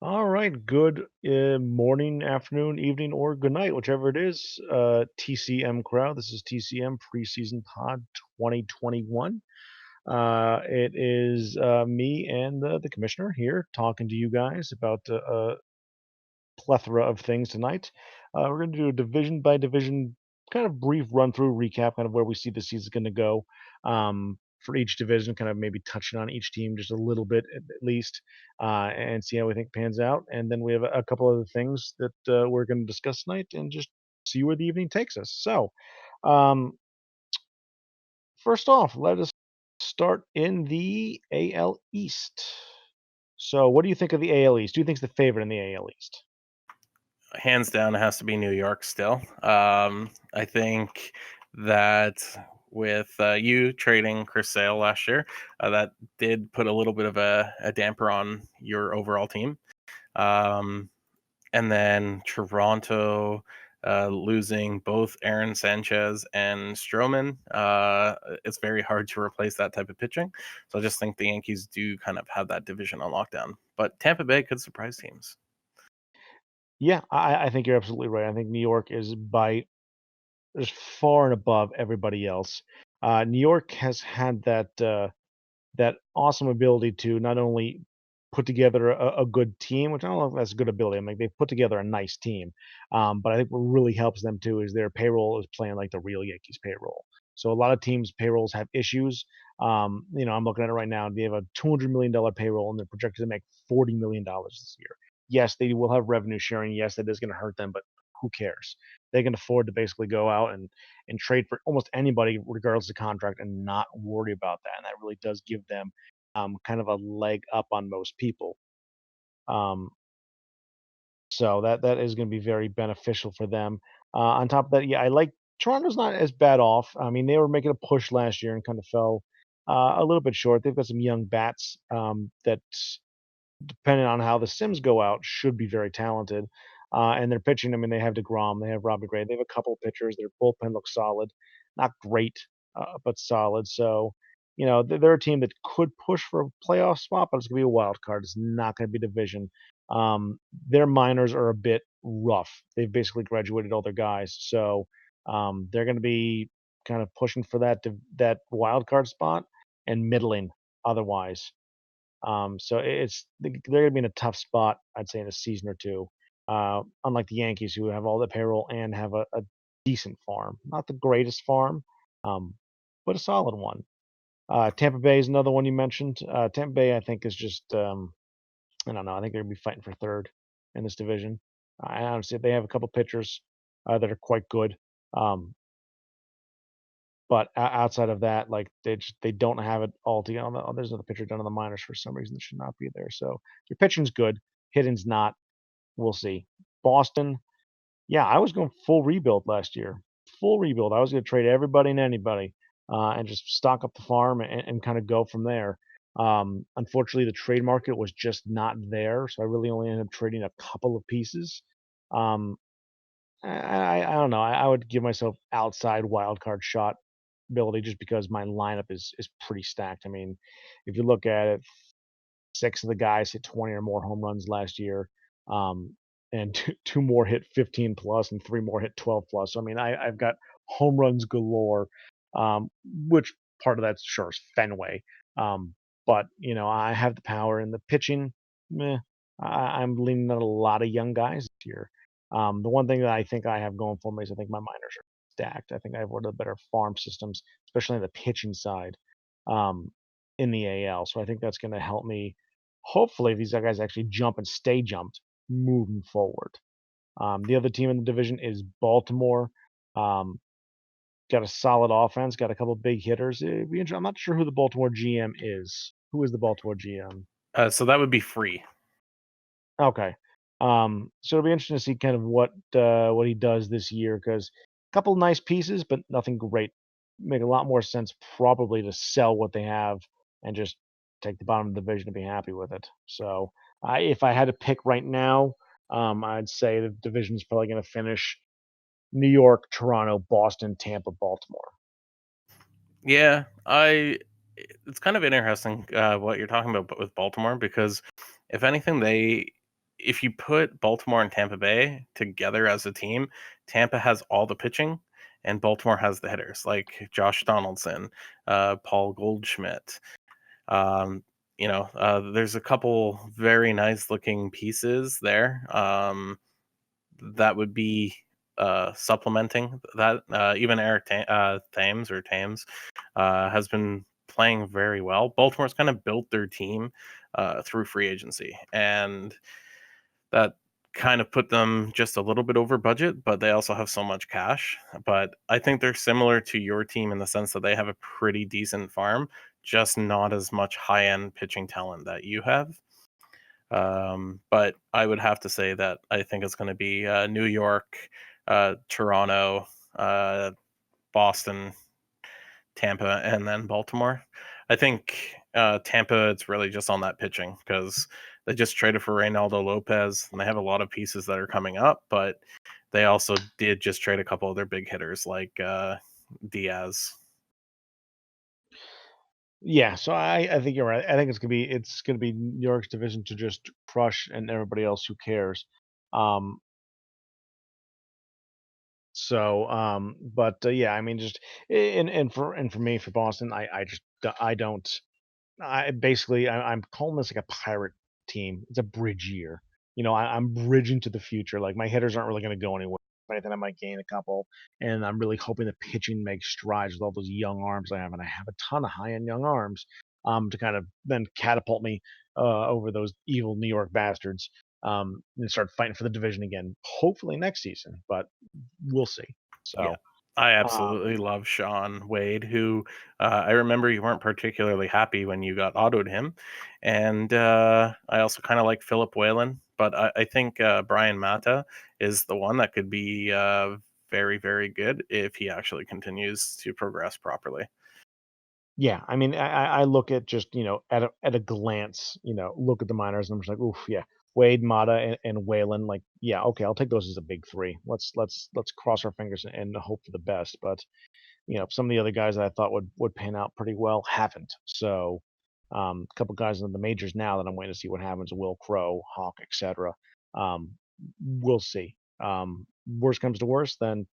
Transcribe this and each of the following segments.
All right. Good morning, afternoon, evening, or good night, whichever it is. TCM crowd. This is TCM Preseason Pod 2021. It is me and the commissioner here talking to you guys about a plethora of things tonight. We're going to do a division by division kind of brief run through recap, kind of where we see the season's going to go for each division, kind of maybe touching on each team just a little bit at least, and see how we think pans out. And then we have a couple other things that we're going to discuss tonight and just see where the evening takes us. So, um, first off, let us start in the AL East. So, what do you think of the AL East? Who do you think's the favorite in the AL East? Hands down, it has to be New York still. I think that with you trading Chris Sale last year, that did put a little bit of a damper on your overall team. Um, and then Toronto losing both Aaron Sanchez and Stroman, it's very hard to replace that type of pitching. So I just think the Yankees do kind of have that division on lockdown. But Tampa Bay could surprise teams. Yeah, I think you're absolutely right. I think New York is far and above everybody else. New York has had that awesome ability to not only put together a good team, which I don't know if that's a good ability. I mean, they've put together a nice team, but I think what really helps them too is their payroll is playing like the real Yankees payroll. So a lot of teams' payrolls have issues. I'm looking at it right now. They have a $200 million payroll, and they're projected to make $40 million this year. Yes, they will have revenue sharing. Yes, that is going to hurt them, but who cares? They can afford to basically go out and trade for almost anybody, regardless of contract, and not worry about that. And that really does give them kind of a leg up on most people. Um, so that is going to be very beneficial for them. On top of that, yeah, I like Toronto's not as bad off. I mean, they were making a push last year and kind of fell a little bit short. They've got some young bats that, depending on how the Sims go out, should be very talented. And they're pitching. I mean, they have Degrom, they have Robbie Gray, they have a couple of pitchers. Their bullpen looks solid, not great, but solid. So, they're a team that could push for a playoff spot, but it's going to be a wild card. It's not going to be division. Their minors are a bit rough. They've basically graduated all their guys, so they're going to be kind of pushing for that wild card spot and middling otherwise. So they're going to be in a tough spot, I'd say, in a season or two. Unlike the Yankees, who have all the payroll and have a decent farm, not the greatest farm, um, but a solid one. Tampa Bay is another one you mentioned. Tampa Bay, I think, is just I don't know. I think they're going to be fighting for third in this division. I honestly, they have a couple pitchers that are quite good. Um, but outside of that, like they don't have it all together. There's another pitcher down in the minors for some reason that should not be there. So your pitching's good, hitting's not. We'll see. Boston, yeah, I was going full rebuild last year. Full rebuild. I was going to trade everybody and anybody, and just stock up the farm and kind of go from there. Unfortunately, the trade market was just not there, so I really only ended up trading a couple of pieces. Um, I don't know. I would give myself outside wild card shot ability just because my lineup is pretty stacked. I mean, if you look at it, 6 of the guys hit 20 or more home runs last year, and 2 more hit 15 plus and 3 more hit 12 plus. So, I mean, I've got home runs galore, which part of that's sure is Fenway. But, I have the power and the pitching, meh, I'm leaning on a lot of young guys this year. The one thing that I think I have going for me is I think my minors are stacked. I think I have one of the better farm systems, especially on the pitching side, in the AL. So I think that's going to help me. Hopefully, these guys actually jump and stay jumped moving forward. The other team in the division is Baltimore. Um, got a solid offense, got a couple big hitters. I'm not sure who the Baltimore GM is. Who is the Baltimore GM? So that would be free. Okay. So it'll be interesting to see kind of what he does this year because a couple nice pieces, but nothing great. Make a lot more sense probably to sell what they have and just take the bottom of the division and be happy with it. So if I had to pick right now, I'd say the division is probably going to finish New York, Toronto, Boston, Tampa, Baltimore. Yeah, it's kind of interesting what you're talking about with Baltimore because if anything, they if you put Baltimore and Tampa Bay together as a team, Tampa has all the pitching and Baltimore has the hitters like Josh Donaldson, Paul Goldschmidt. Um, there's a couple very nice looking pieces there. That would be supplementing that. Even Eric Thames has been playing very well. Baltimore's kind of built their team through free agency, and that kind of put them just a little bit over budget, but they also have so much cash. But I think they're similar to your team in the sense that they have a pretty decent farm, just not as much high end pitching talent that you have. But I would have to say that I think it's going to be New York, Toronto, Boston, Tampa, and then Baltimore. I think Tampa, it's really just on that pitching because they just traded for Reynaldo Lopez and they have a lot of pieces that are coming up, but they also did just trade a couple of their big hitters like Diaz. Yeah, so I think you're right. I think it's gonna be New York's division to just crush, and everybody else who cares. Um, but yeah, I mean, just and for me for Boston, I don't. I basically I'm calling this like a pirate team. It's a bridge year. I'm bridging to the future. Like my hitters aren't really going to go anywhere. If anything, I might gain a couple, and I'm really hoping the pitching makes strides with all those young arms I have, and I have a ton of high-end young arms, to kind of then catapult me over those evil New York bastards, and start fighting for the division again. Hopefully next season, but we'll see. Yeah. So, I um, absolutely love Sean Wade, who I remember you weren't particularly happy when you got autoed him. And I also kind of like Philip Whalen, but I think Brian Mata is the one that could be very, very good if he actually continues to progress properly. Yeah, I mean, I look at just at a glance, look at the minors, and I'm just like, oof, yeah, Wade, Mata, and Whalen, like, yeah, okay, I'll take those as a big three. Let's cross our fingers and hope for the best. But some of the other guys that I thought would pan out pretty well haven't. So, a couple guys in the majors now that I'm waiting to see what happens. Will Crow, Hawk, etc. Um, we'll see. Worst comes to worst, then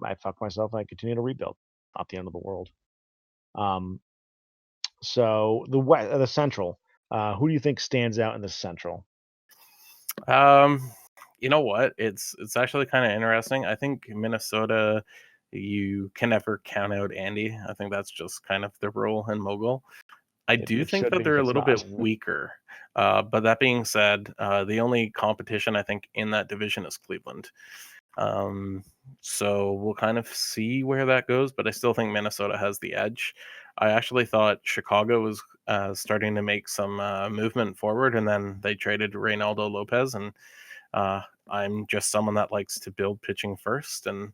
I fuck myself. I continue to rebuild. Not the end of the world. Um, so the Central, who do you think stands out in the Central? Um, you know what? It's actually kind of interesting. I think Minnesota, you can never count out Andy. I think that's just kind of the rule in Mogul. I do It think should that be, they're but a it's little bit not. weaker. But that being said, the only competition I think in that division is Cleveland. Um, so we'll kind of see where that goes, but I still think Minnesota has the edge. I actually thought Chicago was starting to make some movement forward, and then they traded Reynaldo Lopez, and uh, I'm just someone that likes to build pitching first, and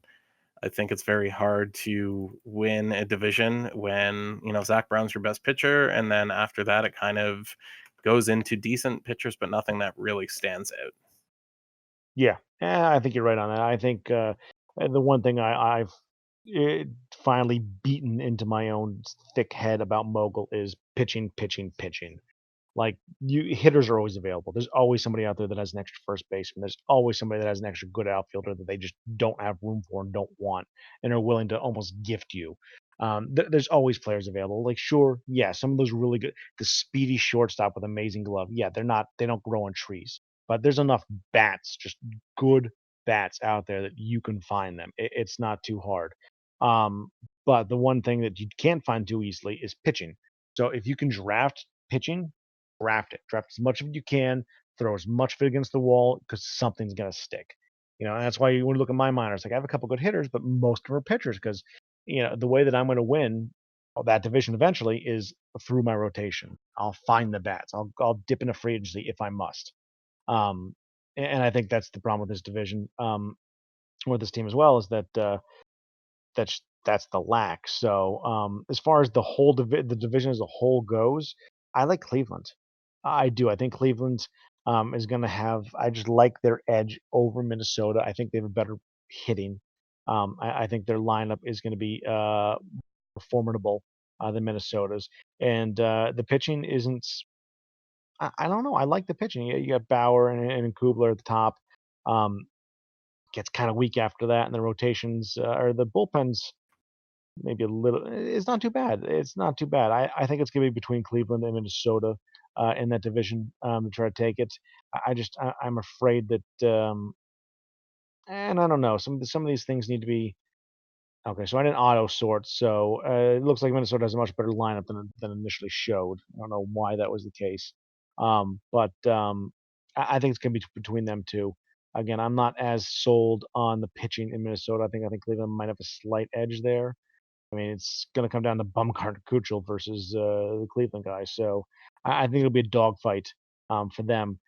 I think it's very hard to win a division when, Zach Brown's your best pitcher. And then after that, it kind of goes into decent pitchers, but nothing that really stands out. Yeah, I think you're right on that. I think the one thing I've finally beaten into my own thick head about Mogul is pitching, pitching, pitching. Like you hitters are always available. There's always somebody out there that has an extra first baseman. There's always somebody that has an extra good outfielder that they just don't have room for and don't want and are willing to almost gift you. There's always players available. Like sure, yeah, some of those really good, the speedy shortstop with amazing glove. Yeah, they don't grow on trees, but there's enough bats, just good bats out there that you can find them. It's not too hard. Um, but the one thing that you can't find too easily is pitching. So if you can draft pitching, draft it. Draft as much of it you can. Throw as much of it against the wall because something's gonna stick. And that's why you want to look at my minors. Like I have a couple good hitters, but most of them are pitchers because the way that I'm going to win that division eventually is through my rotation. I'll find the bats. I'll dip into free agency if I must. And I think that's the problem with this division, with this team as well, is that that's the lack. So as far as the division as a whole goes, I like Cleveland. I do. I think Cleveland is going to have. I just like their edge over Minnesota. I think they have a better hitting. I think their lineup is going to be more formidable than Minnesota's, and the pitching isn't. I don't know. I like the pitching. You got Bauer and Kubler at the top. Um, Gets kind of weak after that, and the rotations or the bullpens maybe a little. It's not too bad. It's not too bad. I think it's gonna be between Cleveland and Minnesota in that division to try to take it. I'm afraid that and I don't know. Some of these things need to be okay. So I didn't auto sort. So it looks like Minnesota has a much better lineup than initially showed. I don't know why that was the case, but I think it's gonna be between them two. Again, I'm not as sold on the pitching in Minnesota. I think Cleveland might have a slight edge there. I mean, it's going to come down to Bumgarner Kuchel versus the Cleveland guys. So I think it'll be a dogfight for them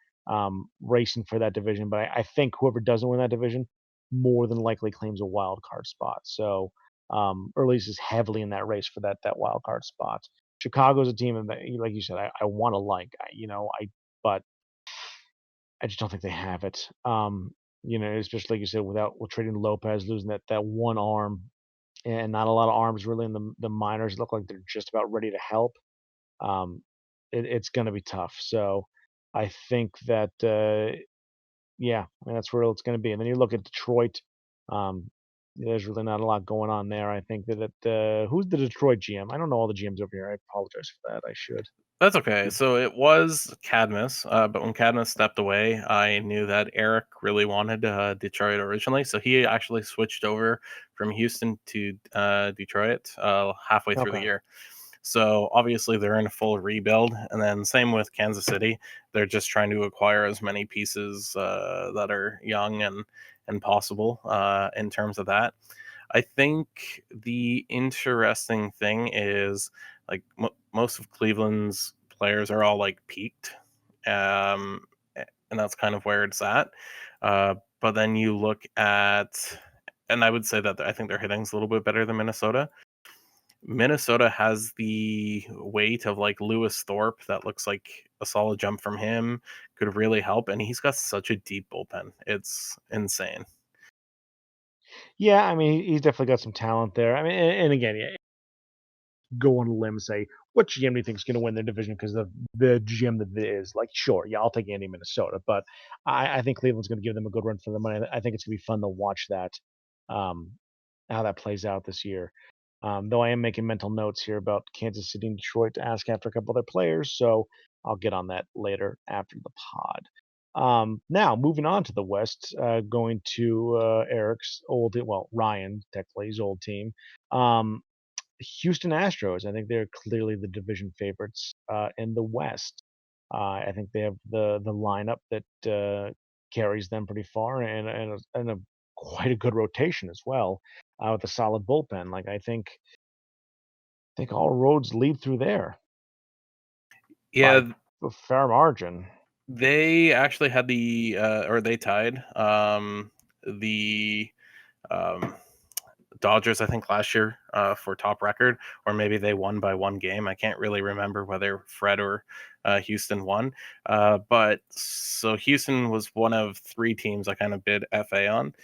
racing for that division. But I think whoever doesn't win that division more than likely claims a wild card spot. So or at least is heavily in that race for that wild card spot. Chicago's a team that, like you said, I want to like. But I just don't think they have it. Especially like you said, with trading Lopez, losing that one arm, and not a lot of arms really in the minors look like they're just about ready to help. Um, it's going to be tough. So I think that yeah, I mean, that's where it's going to be. And then you look at Detroit. Um, there's really not a lot going on there. I think who's the Detroit GM? I don't know all the GMs over here. I apologize for that. I should. That's okay. So it was Cadmus, but when Cadmus stepped away, I knew that Eric really wanted Detroit originally. So he actually switched over from Houston to Detroit halfway through the Okay. year. So obviously they're in a full rebuild, and then same with Kansas City. They're just trying to acquire as many pieces that are young and possible in terms of that. I think the interesting thing is like most of Cleveland's players are all like peaked, um, and that's kind of where it's at. But then you look at, and I would say that I think their hitting's a little bit better than Minnesota. Minnesota has the weight of like Lewis Thorpe that looks like a solid jump from him could really help, and he's got such a deep bullpen. It's insane. Yeah, I mean, he's definitely got some talent there. I mean, and again, yeah, go on a limb and say what GM do you think is going to win their division because of the GM that it is. Like, sure, yeah, I'll take Andy Minnesota, but I think Cleveland's going to give them a good run for the money. I think it's going to be fun to watch that, um, how that plays out this year. Though I am making mental notes here about Kansas City and Detroit to ask after a couple other players, so I'll get on that later after the pod. Now moving on to the West, going to Eric's old, well, Ryan, technically his old team. Um, Houston Astros. I think they're clearly the division favorites in the West. I think they have the lineup that carries them pretty far, and a quite a good rotation as well, with a solid bullpen. Like I think all roads lead through there by Yeah, a fair margin. they actually had or they tied the um, Dodgers, I think, last year for top record, or maybe they won by one game. I can't really remember whether Fred or Houston won. But so Houston was one of three teams I kind of bid FA on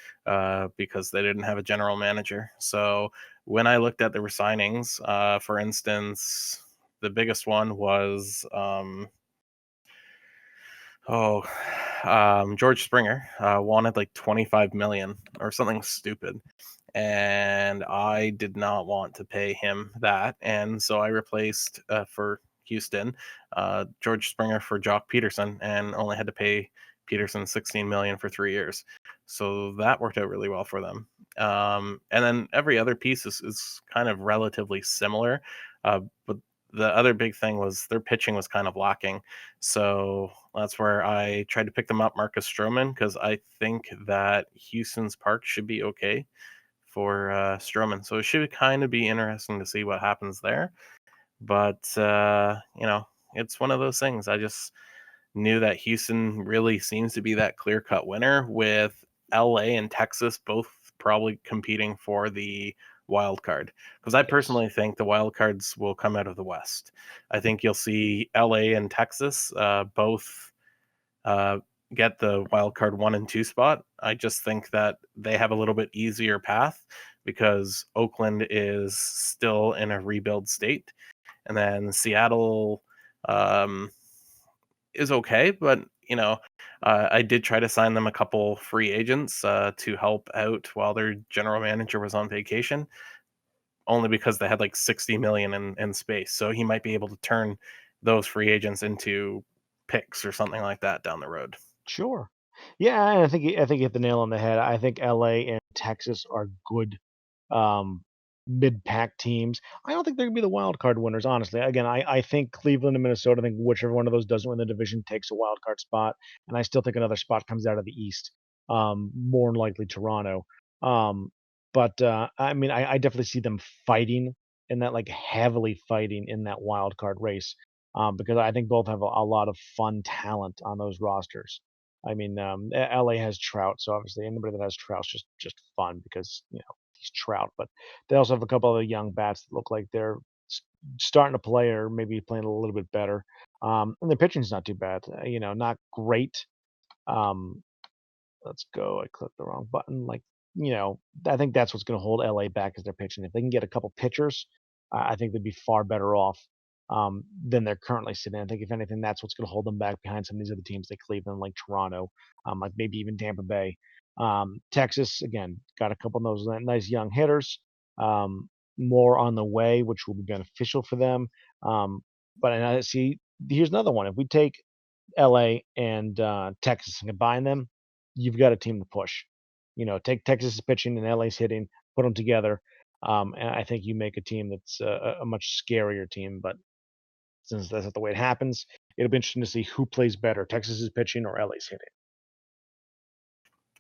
because they didn't have a general manager. So when I looked at the signings, for instance, the biggest one was oh, George Springer wanted like 25 million or something stupid, and I did not want to pay him that, and so I replaced for Houston George Springer for Jock Peterson, and only had to pay Peterson 16 million for 3 years. So that worked out really well for them. And then every other piece is kind of relatively similar, but the other big thing was their pitching was kind of lacking. So that's where I tried to pick them up, Marcus Stroman, because I think that Houston's park should be okay for Stroman. So it should kind of be interesting to see what happens there. But it's one of those things. I just knew that Houston really seems to be that clear cut winner, with LA and Texas both probably competing for the wild card. Because I Yes. personally think the wild cards will come out of the West. I think you'll see LA and Texas both uh, get the wild card 1 and 2 spot. I just think that they have a little bit easier path because Oakland is still in a rebuild state, and then Seattle. Um, is okay, but I did try to sign them a couple free agents to help out while their general manager was on vacation, only because they had like 60 million in space. So he might be able to turn those free agents into picks or something like that down the road. Sure. Yeah, and I think you hit the nail on the head. I think LA and Texas are good um, mid-pack teams. I don't think they're gonna be the wild card winners, honestly. Again, I think Cleveland and Minnesota, I think whichever one of those doesn't win the division takes a wild card spot, and I still think another spot comes out of the East. More than likely Toronto. Um, but I mean, I definitely see them fighting in that, like heavily fighting in that wild card race. Because I think both have a lot of fun talent on those rosters. I mean, LA has Trout, so obviously anybody that has Trout's just fun because he's Trout. But they also have a couple other young bats that look like they're s- starting to play or maybe playing a little bit better. And the pitching's not too bad. Not great. Um, let's go. I clicked the wrong button. I think that's what's going to hold LA back is their pitching. If they can get a couple pitchers, I think they'd be far better off than they're currently sitting. I think if anything, that's what's going to hold them back behind some of these other teams like Cleveland, like Toronto, like maybe even Tampa Bay. Texas again got a couple of those nice young hitters. More on the way, which will be beneficial for them. But I see. Here's another one. If we take LA and Texas and combine them, you've got a team to push. Take Texas pitching and LA's hitting, put them together, and I think you make a team that's a much scarier team. But since that's not the way it happens, it'll be interesting to see who plays better, Texas is pitching or LA's hitting.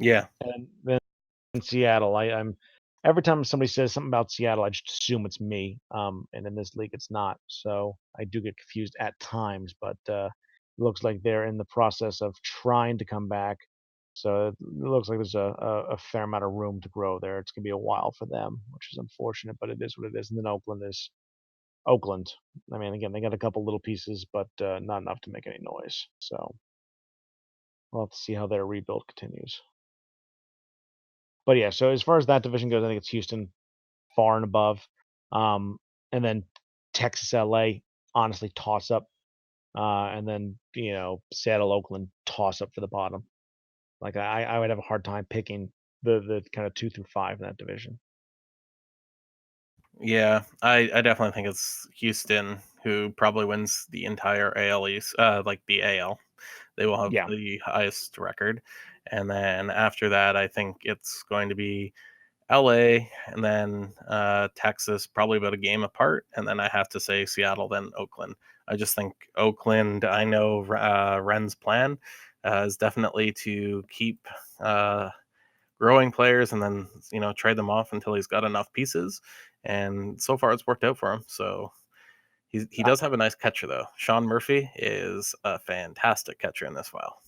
Yeah. And then in Seattle, I'm every time somebody says something about Seattle, I just assume it's me. And in this league, it's not. So I do get confused at times, but it looks like they're in the process of trying to come back. So it looks like there's a fair amount of room to grow there. It's gonna be a while for them, which is unfortunate, but it is what it is. And then Oakland is Oakland. I mean, again, they got a couple little pieces, but not enough to make any noise. So we'll have to see how their rebuild continues. But yeah, so as far as that division goes, I think it's Houston far and above. Um, and then Texas, LA, honestly, toss up. And then Seattle, Oakland, toss up for the bottom. Like I would have a hard time picking the kind of 2 through 5 in that division. Yeah, I definitely think it's Houston who probably wins the entire AL East, like the AL. They will have Yeah, the highest record, and then after that, I think it's going to be LA, and then Texas, probably about a game apart, and then I have to say Seattle, then Oakland. I just think Oakland. I know Ren's plan is definitely to keep uh, growing players and then trade them off until he's got enough pieces. And so far, it's worked out for him. So he uh, does have a nice catcher though. Sean Murphy is a fantastic catcher in this file.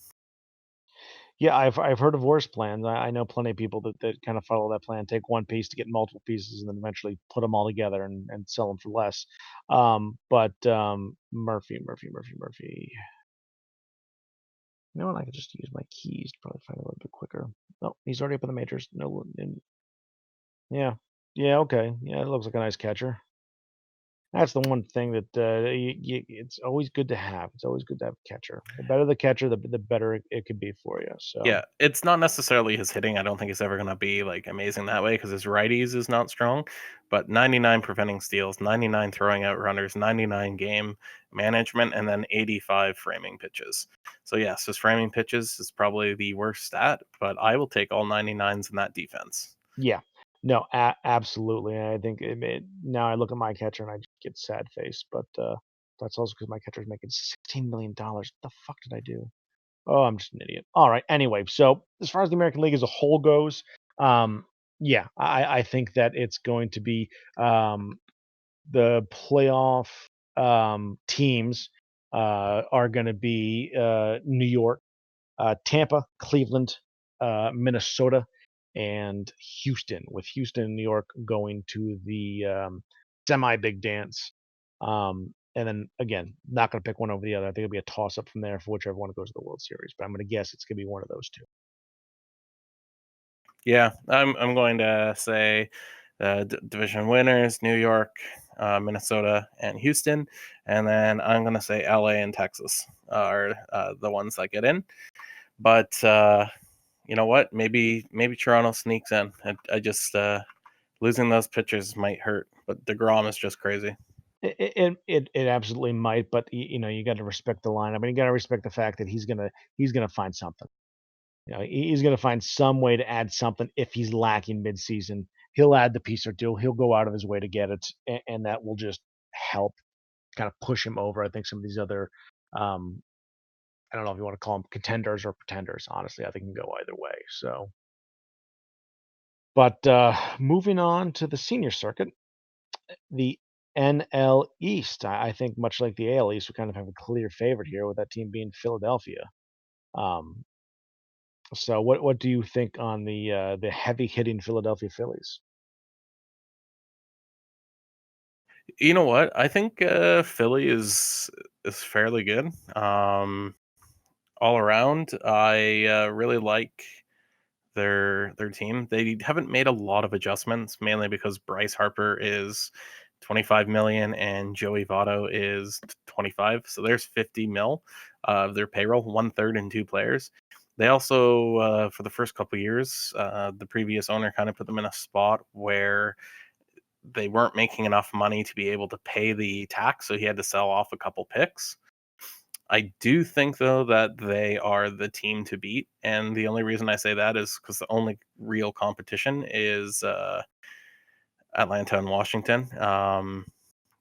yeah. I've heard of worse plans. I know plenty of people that kind of follow that plan. Take one piece to get multiple pieces, and then eventually put them all together and sell them for less. But Murphy. You know what? I could just use my keys to probably find it a little bit quicker. No, he's already up in the majors. No, yeah, yeah, okay, yeah. It looks like a nice catcher. That's the one thing that, it's always good to have. It's always good to have a catcher. The better the catcher, the better it could be for you, so Yeah, it's not necessarily his hitting. I don't think he's ever going to be like amazing that way because his righties is not strong. But 99 preventing steals, 99 throwing out runners, 99 game management, and then 85 framing pitches. So yes, his framing pitches is probably the worst stat, but I will take all 99s in that defense. yeah. No, absolutely, and I think now I look at my catcher and I just get sad face, but, that's also because my catcher's making $16 million. What the fuck did I do? Oh, I'm just an idiot. Alright, anyway, so as far as the American League as a whole goes, um, yeah, I think that it's going to be, the playoff teams are going to be New York, Tampa, Cleveland, Minnesota, and Houston. With Houston and New York going to the semi big dance. And then again, not going to pick one over the other. I think it'll be a toss up from there for whichever one goes to the World Series. But I'm going to guess it's going to be one of those two. Yeah, I'm going to say division winners: New York, Minnesota, and Houston. And then I'm going to say LA and Texas are the ones that get in. But you know what? Maybe Toronto sneaks in. I just losing those pitchers might hurt, but DeGrom is just crazy. It absolutely might, but you got to respect the line. I mean, you got to respect the fact that he's gonna find something. He's gonna find some way to add something if he's lacking midseason. He'll add the piece or two. He'll go out of his way to get it, and that will just help kind of push him over. I think some of these other, um, I don't know if you want to call them contenders or pretenders. Honestly, I think it can go either way. So, but moving on to the senior circuit, the NL East. I think much like the AL East, we kind of have a clear favorite here with that team being Philadelphia. Um, so what do you think on the heavy hitting Philadelphia Phillies? You know what? I think Philly is fairly good. All around, I really like their team. They haven't made a lot of adjustments, mainly because Bryce Harper is 25 million and Joey Votto is 25. So there's 50 mil of their payroll, one third in two players. They also, for the first couple years, the previous owner kind of put them in a spot where they weren't making enough money to be able to pay the tax, so he had to sell off a couple picks. I do think though that they are the team to beat, and the only reason I say that is because the only real competition is Atlanta and Washington.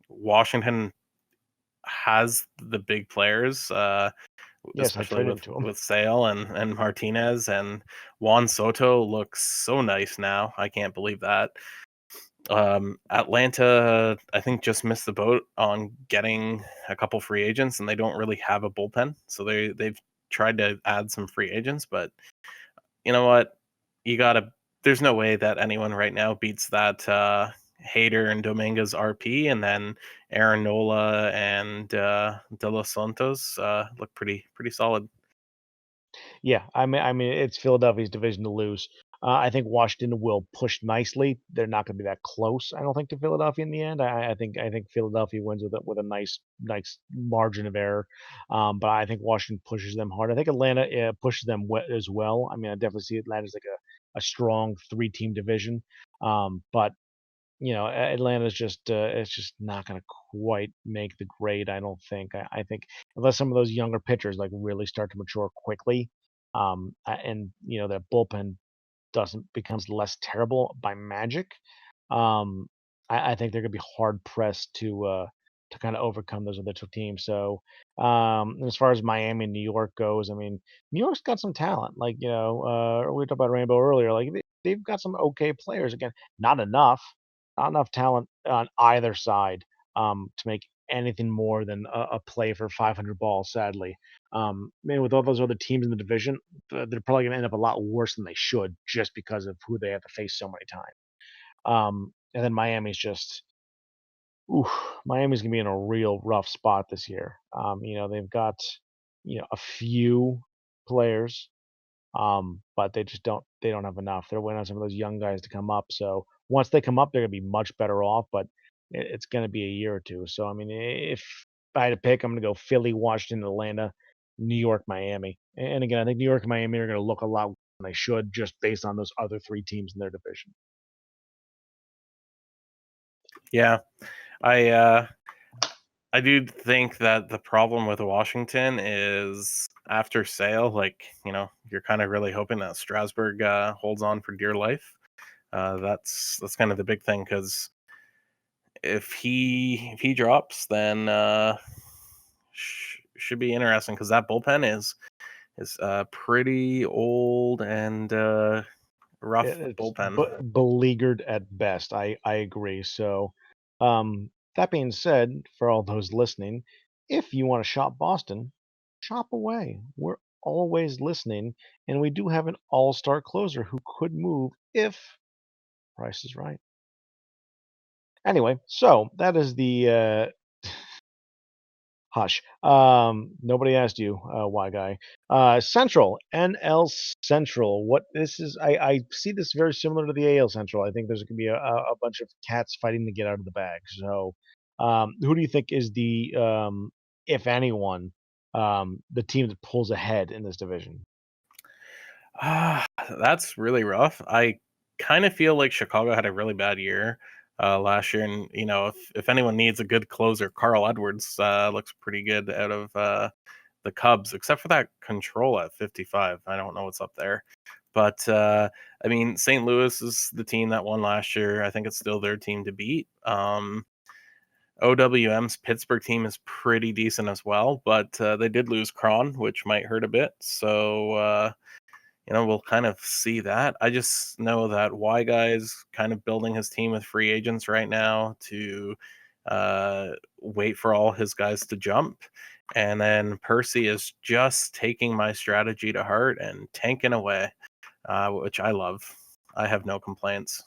Washington has the big players, Yes, I especially traded with him to him. Sale and Martinez, and Juan Soto looks so nice now. I can't believe that. Atlanta, I think, just missed the boat on getting a couple free agents, and they don't really have a bullpen. So they've tried to add some free agents, but you know what? You gotta. There's no way that anyone right now beats that Hader and Dominguez RP, and then Aaron Nola and De Los Santos look pretty solid. Yeah, I mean, it's Philadelphia's division to lose. I think Washington will push nicely. They're not going to be that close, I don't think, to Philadelphia in the end. I think Philadelphia wins with a nice margin of error. But I think Washington pushes them hard. I think Atlanta pushes them as well. I mean, I definitely see Atlanta as like a strong three-team division. But Atlanta's just it's just not going to quite make the grade. I don't think. I think unless some of those younger pitchers like really start to mature quickly, and their bullpen doesn't becomes less terrible by magic. Um, I think they're going to be hard pressed to kind of overcome those other two teams. So, and as far as Miami and New York goes, I mean, New York's got some talent. Like we talked about Rainbow earlier. Like they've got some okay players. Again, not enough, not enough talent on either side to make anything more than a play for 500 balls. Sadly, man, with all those other teams in the division, they're probably going to end up a lot worse than they should just because of who they have to face so many times. And then ooh, Miami's gonna be in a real rough spot this year. They've got, a few players, but they don't have enough. They're waiting on some of those young guys to come up. So once they come up, they're gonna be much better off, but it's gonna be a year or two. So I mean, if I had to pick, I'm gonna go Philly, Washington, Atlanta, New York, Miami. And again, I think New York and Miami are gonna look a lot than they should just based on those other three teams in their division. Yeah, I I do think that the problem with Washington is after Sale, like, you're kind of really hoping that Strasburg holds on for dear life. That's kind of the big thing because if he drops, then should be interesting because that bullpen is pretty old and rough It's bullpen. beleaguered at best. I agree. So, that being said, for all those listening, if you want to shop Boston, shop away. We're always listening, and we do have an all-star closer who could move if price is right. Anyway, so that is the Hush. Nobody asked you, why guy. Central, NL Central. What this is, I see this very similar to the AL Central. I think there's going to be a bunch of cats fighting to get out of the bag. So, who do you think is the, if anyone, the team that pulls ahead in this division? Ah, that's really rough. I kind of feel like Chicago had a really bad year last year, and if anyone needs a good closer, Carl Edwards looks pretty good out of the Cubs, except for that control at 55. I don't know what's up there, but I mean, St. Louis is the team that won last year. I think it's still their team to beat. OWM's Pittsburgh team is pretty decent as well, but they did lose Cron, which might hurt a bit. So. We'll kind of see that. I just know that Y Guy's kind of building his team with free agents right now to wait for all his guys to jump. And then Percy is just taking my strategy to heart and tanking away, which I love. I have no complaints.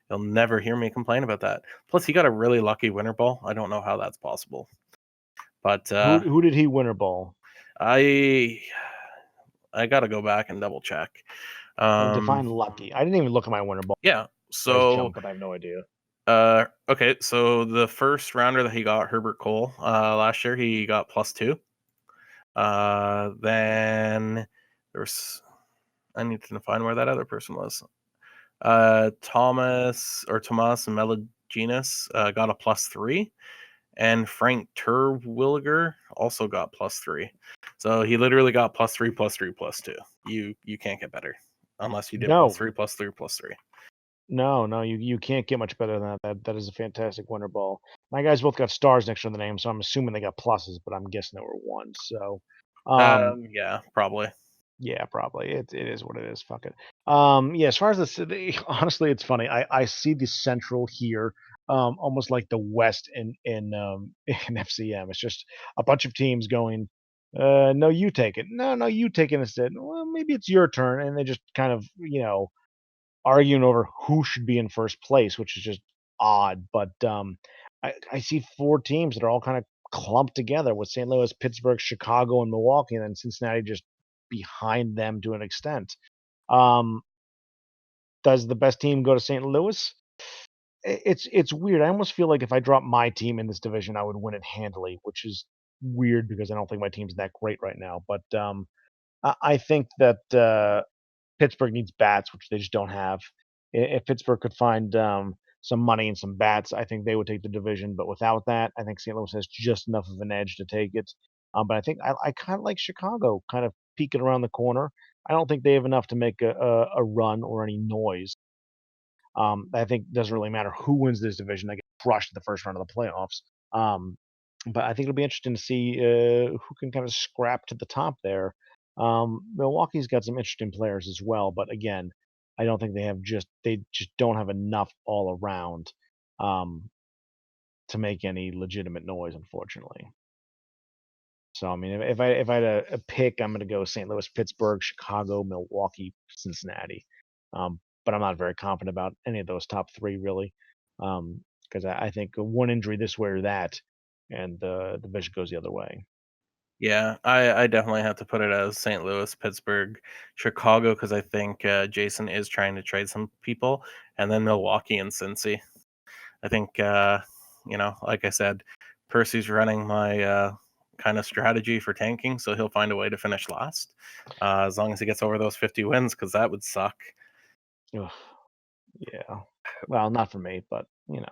You'll never hear me complain about that. Plus, he got a really lucky winter ball. I don't know how that's possible. But Who did he winter ball? I I got to go back and double check. Define lucky. I didn't even look at my winter ball. Yeah. Nice So jump, but I have no idea. okay, so the first rounder that he got, Herbert Cole, last year, he got +2. Then there's I need to find where that other person was. Thomas Melaginus got a +3, and Frank Terwilliger also got +3. So he literally got +3, +3, +2. You can't get better unless you did No, +3, +3, +3. no, you can't get much better than that. That is a fantastic winter ball. My guys both got stars next to the name, so I'm assuming they got pluses, but I'm guessing they were ones. So, Yeah, probably. yeah, probably it is what it is. Fuck it. Yeah, as far as honestly, it's funny. I see the Central here, almost like the West in in FCM. It's just a bunch of teams going. No, you take it. No, you take it instead. Well, maybe it's your turn, and they just kind of arguing over who should be in first place, which is just odd. But I see four teams that are all kind of clumped together with St. Louis, Pittsburgh, Chicago, and Milwaukee, and then Cincinnati just behind them to an extent. Um, does the best team go to St. Louis? It's weird. I almost feel like if I drop my team in this division, I would win it handily, which is weird because I don't think my team's that great right now. But I think that Pittsburgh needs bats, which they just don't have. If Pittsburgh could find some money and some bats, I think they would take the division. But without that, I think St. Louis has just enough of an edge to take it. But I think I kind of like Chicago, kind of peeking around the corner. I don't think they have enough to make a run or any noise. I think it doesn't really matter who wins this division. They get crushed in the first round of the playoffs. Um, but I think it'll be interesting to see who can kind of scrap to the top there. Milwaukee's got some interesting players as well, but again, I don't think they just don't have enough all around um, to make any legitimate noise, unfortunately. So I mean, if I had a pick, I'm going to go St. Louis, Pittsburgh, Chicago, Milwaukee, Cincinnati. But I'm not very confident about any of those top three really, because I think one injury this way or that, and the division goes the other way. Yeah, I definitely have to put it as St. Louis, Pittsburgh, Chicago, because I think Jason is trying to trade some people, and then Milwaukee and Cincy. I think, like I said, Percy's running my kind of strategy for tanking, so he'll find a way to finish last, as long as he gets over those 50 wins, because that would suck. Ugh, yeah. Well, not for me, but yeah,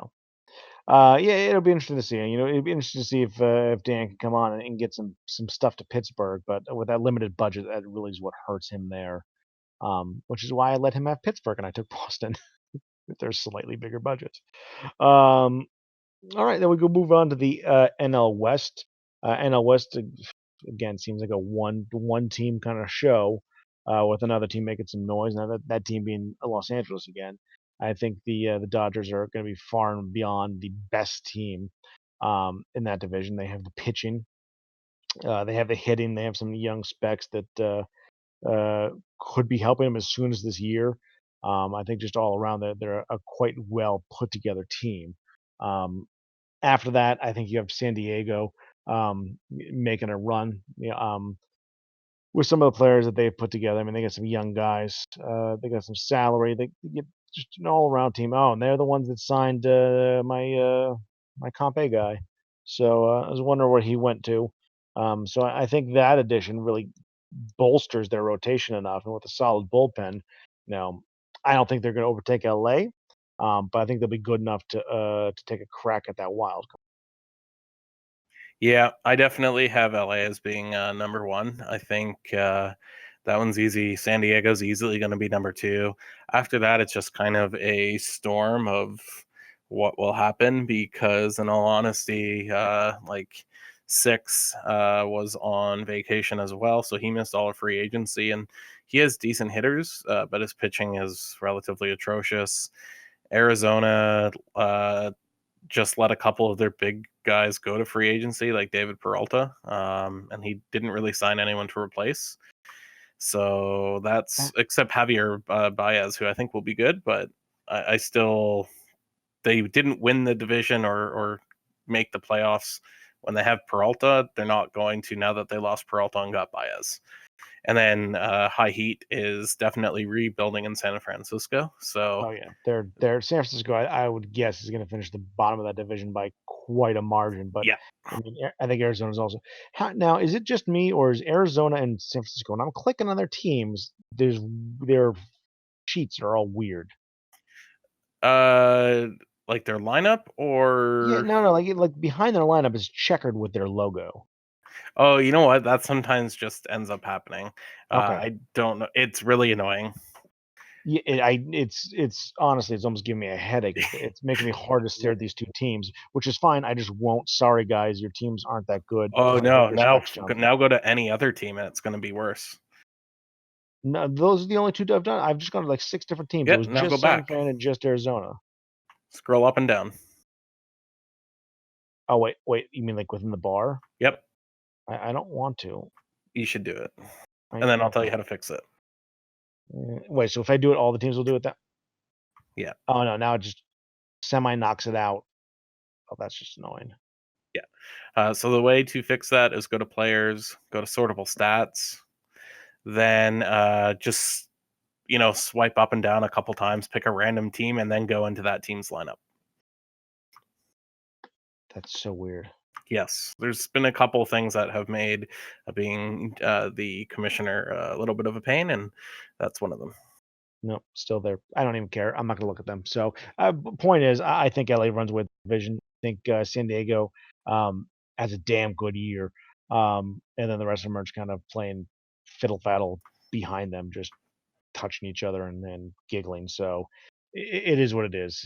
it'll be interesting to see. It'd be interesting to see if Dan can come on and get some stuff to Pittsburgh, but with that limited budget, that really is what hurts him there. Which is why I let him have Pittsburgh and I took Boston with their slightly bigger budget. Um, all right, then we go move on to the NL West. NL West again seems like a one team kind of show, with another team making some noise. Now that team being Los Angeles again. I think the Dodgers are going to be far and beyond the best team in that division. They have the pitching, they have the hitting, they have some young specs that could be helping them as soon as this year. I think just all around they're a quite well put together team. Um, After that, I think you have San Diego. making a run. With some of the players that they've put together. I mean, they got some young guys. They got some salary. They get just an all-around team. Oh, and they're the ones that signed my Comp A guy. So I was wondering where he went to. So I think that addition really bolsters their rotation enough, and with a solid bullpen, now I don't think they're going to overtake LA, but I think they'll be good enough to take a crack at that wild card. Yeah, I definitely have LA as being number one. I think that one's easy. San Diego's easily going to be number two. After that, it's just kind of a storm of what will happen because, in all honesty, like Six was on vacation as well, so he missed all of free agency, and he has decent hitters, but his pitching is relatively atrocious. Arizona just let a couple of their big guys go to free agency, like David Peralta, and he didn't really sign anyone to replace. So that's except Javier Baez, who I think will be good, but I still they didn't win the division or make the playoffs. When they have Peralta, they're not going to now that they lost Peralta and got Baez. And then High Heat is definitely rebuilding in San Francisco. So Oh yeah, they're San Francisco. I would guess is going to finish the bottom of that division by quite a margin. But yeah, I mean, I think Arizona's also. Now, is it just me or is Arizona and San Francisco? When I'm clicking on their teams, their sheets are all weird. uh, like their lineup Yeah, or no, like behind their lineup is checkered with their logo. oh, you know what? That sometimes just ends up happening. Okay. I don't know. It's really annoying. Yeah, it's honestly, it's almost giving me a headache. It's making me hard to stare at these two teams, which is fine. I just won't. Sorry, guys, your teams aren't that good. Oh Get no! your Now specs jumped. now go to any other team and it's going to be worse. No, those are the only 2 I've done. I've just gone to, like, 6 different teams. It Yep. was Now go just San back. Fran and just Arizona. Scroll up and down. Oh, wait, you mean, like, within the bar? Yep. I don't want to. You should do it, I and then I'll tell you okay. how to fix it. Wait, so if I do it, all the teams will do it then? Yeah. Oh, no, now it just semi knocks it out. Oh, that's just annoying. Yeah. So the way to fix that is go to players, go to sortable stats, then just swipe up and down a couple times, pick a random team, and then go into that team's lineup. That's so weird. Yes, there's been a couple things that have made being the commissioner a little bit of a pain, and that's one of them. Nope, still there. I don't even care. I'm not gonna look at them. So, point is, I think LA runs with division. I think, San Diego, has a damn good year, and then the rest of them are just kind of playing fiddle faddle behind them, just touching each other and then giggling. So it is what it is.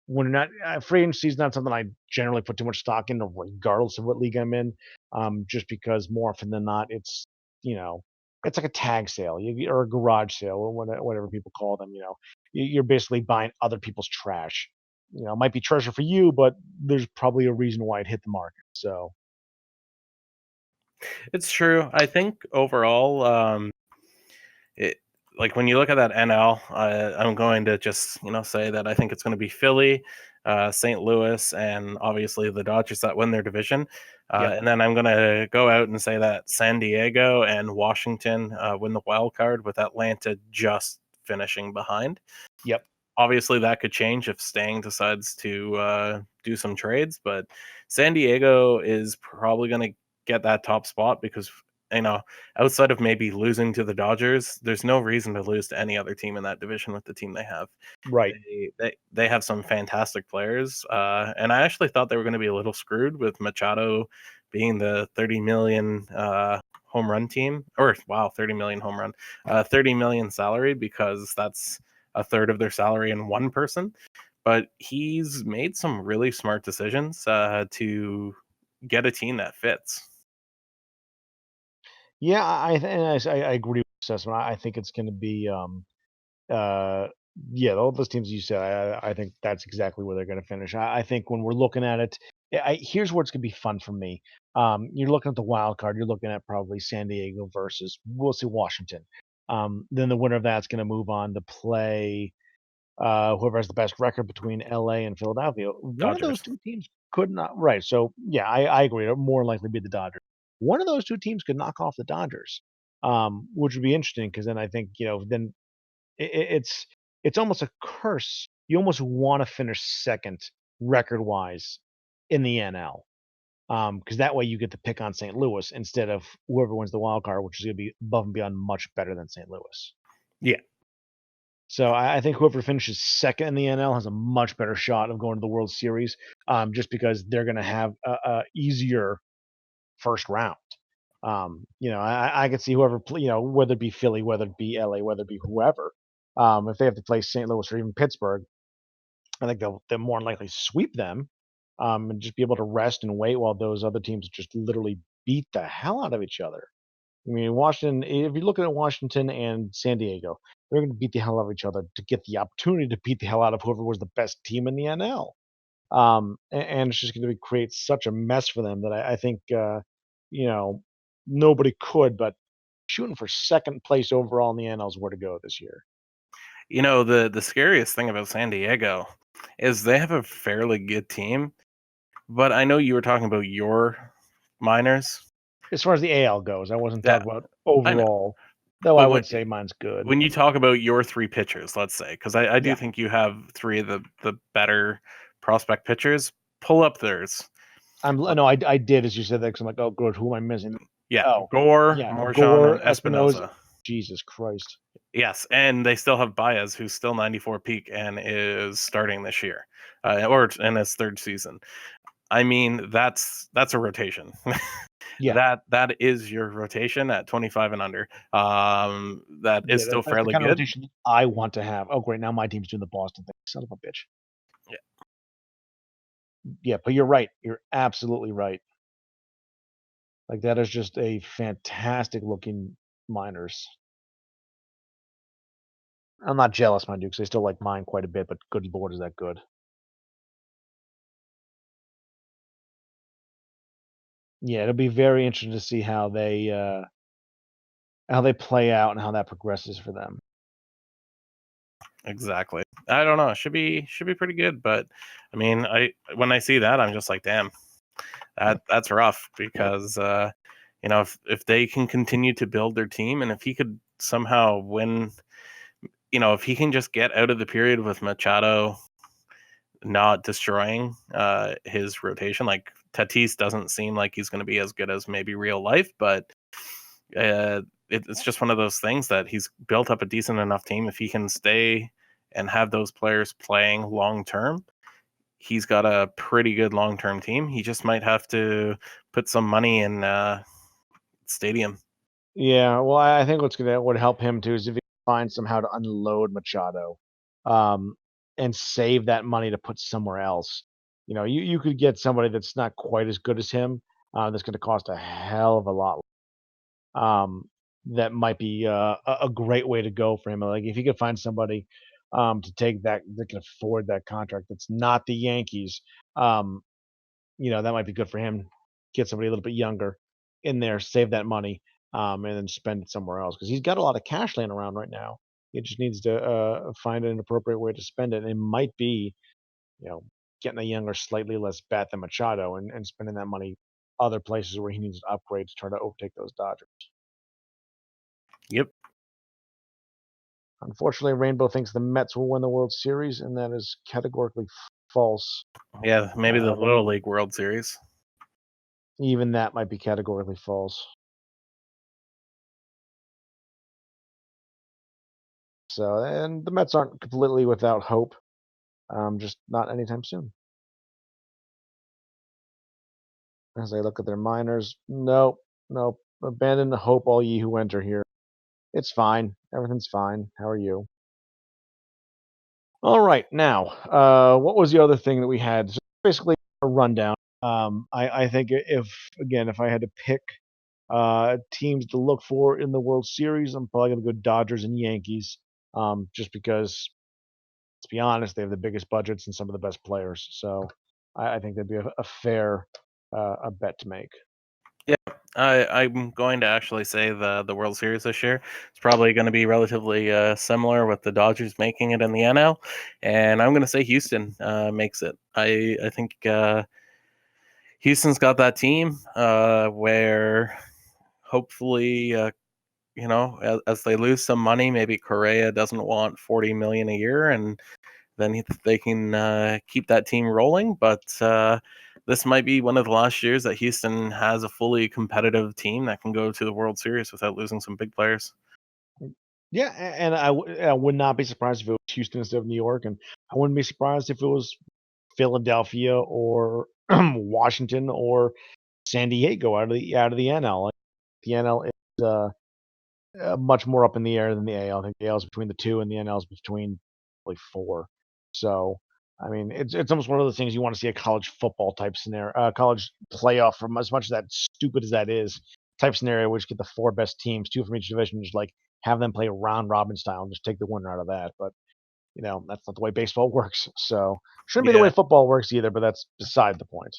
When not free agency is not something I generally put too much stock in, regardless of what league I'm in. Just because more often than not, you know, it's like a tag sale or a garage sale or whatever people call them. You're basically buying other people's trash. It might be treasure for you, but there's probably a reason why it hit the market. So It's true. I think overall, it like when you look at that NL, I'm going to just say that I think it's going to be Philly, St. Louis, and obviously the Dodgers that win their division. yep, And then I'm going to go out and say that San Diego and Washington win the wild card, with Atlanta just finishing behind. yep. Obviously, that could change if Stang decides to do some trades, but San Diego is probably going to get that top spot because you know outside of maybe losing to the Dodgers, there's no reason to lose to any other team in that division with the team they have. Right. They have some fantastic players, and I actually thought they were going to be a little screwed with Machado being the 30 million home run team, or wow, 30 million home run, 30 million salary, because that's a third of their salary in one person. But he's made some really smart decisions to get a team that fits. Yeah, I agree with the assessment. I think it's going to be Uh, yeah, all those teams you said, I think that's exactly where they're going to finish. I think when we're looking at it, here's where it's going to be fun for me. You're looking at the wild card. You're looking at probably San Diego versus we'll see Washington. Then the winner of that's going to move on to play whoever has the best record between LA and Philadelphia. One of those Dodgers. two teams. could not right. So yeah, I agree. It'll more likely be the Dodgers. One of those two teams could knock off the Dodgers, which would be interesting because then I think then it's it's almost a curse. You almost want to finish second record wise in the NL. Because that way you get to pick on St. Louis instead of whoever wins the wild card, which is going to be above and beyond much better than St. Louis. Yeah. So I think whoever finishes second in the NL has a much better shot of going to the World Series, just because they're going to have a easier first round. I could see whoever, whether it be Philly, whether it be LA, whether it be whoever, if they have to play St. Louis or even Pittsburgh, I think they'll more than likely sweep them, and just be able to rest and wait while those other teams just literally beat the hell out of each other. I mean, Washington, if you're looking at Washington and San Diego, they're going to beat the hell out of each other to get the opportunity to beat the hell out of whoever was the best team in the NL. And it's just going to create such a mess for them that I think, you know, nobody could, but shooting for second place overall in the NL is where to go this year. The scariest thing about San Diego is they have a fairly good team, but I know you were talking about your minors. As far as the AL goes, I wasn't Yeah, talking about I know. overall, though I But would say mine's good. when you talk about your three pitchers, let's say, because I do Yeah. think you have three of the better prospect pitchers, pull up theirs. No, I did as you said that because I'm like, oh, good. Who am I missing? Yeah, Oh, Gore, yeah, Morshawn, Gore, and Espinoza. Espinoza. Jesus Christ. Yes, and they still have Baez, who's still 94 peak and is starting this year, or in his third season. I mean, that's a rotation. Yeah. That is your rotation at 25 and under. That is Yeah, still that's the fairly kind of good. rotation I want to have. Oh, great. Now my team's doing the Boston thing. Son of a bitch. Yeah. Yeah, but you're right. You're absolutely right. Like that is just a fantastic looking miners. I'm not jealous, mind you, because I still like mine quite a bit, but good lord, is that good. Yeah, it'll be very interesting to see how they play out and how that progresses for them. Exactly. I don't know. It should be pretty good, but I mean, I when I see that, I'm just like, damn, that's rough because if they can continue to build their team and if he could somehow win, if he can just get out of the period with Machado not destroying his rotation, like Tatis doesn't seem like he's going to be as good as maybe real life, but it's just one of those things that he's built up a decent enough team. If he can stay and have those players playing long term, he's got a pretty good long term team. He just might have to put some money in stadium. Yeah, well, I think what would help him too is if he finds somehow to unload Machado, um, and save that money to put somewhere else. You could get somebody that's not quite as good as him, that's going to cost a hell of a lot. Um, that might be a great way to go for him. Like if he could find somebody to take that can afford that contract that's not the Yankees, um, that might be good for him. Get somebody a little bit younger in there, save that money, and then spend it somewhere else because he's got a lot of cash laying around right now. He just needs to find an appropriate way to spend it. It might be, you know, getting a younger, slightly less bat than Machado and spending that money other places where he needs to upgrade to try to overtake those Dodgers. Yep. Unfortunately, Rainbow thinks the Mets will win the World Series, and that is categorically false. Yeah, maybe the Uh, Little League World Series. Even that might be categorically false. So, and the Mets aren't completely without hope, just not anytime soon. As I look at their minors, nope, nope. Abandon the hope, all ye who enter here. It's fine. Everything's fine. How are you? All right. Now, what was the other thing that we had? So basically, a rundown. I think if I had to pick teams to look for in the World Series, I'm probably going to go Dodgers and Yankees, just because, let's be honest, they have the biggest budgets and some of the best players. So I think that'd be a fair a bet to make. Yeah, I'm going to actually say the World Series this year is probably going to be relatively similar with the Dodgers making it in the NL, and I'm going to say Houston makes it. I think Houston's got that team where hopefully, as they lose some money, maybe Correa doesn't want $40 million a year, and then they can keep that team rolling. But this might be one of the last years that Houston has a fully competitive team that can go to the World Series without losing some big players. Yeah, and I would not be surprised if it was Houston instead of New York, and I wouldn't be surprised if it was Philadelphia or Washington or San Diego out of the NL. Like, the NL is much more up in the air than the AL. I think the AL is between the two, and the NL is between like four. So, I mean, it's almost one of those things you want to see a college football type scenario, college playoff from as much as that stupid as that is type scenario, which get the four best teams, two from each division, just like have them play round robin style and just take the winner out of that. But that's not the way baseball works. So shouldn't be the way Yeah. football works either. But that's beside the point.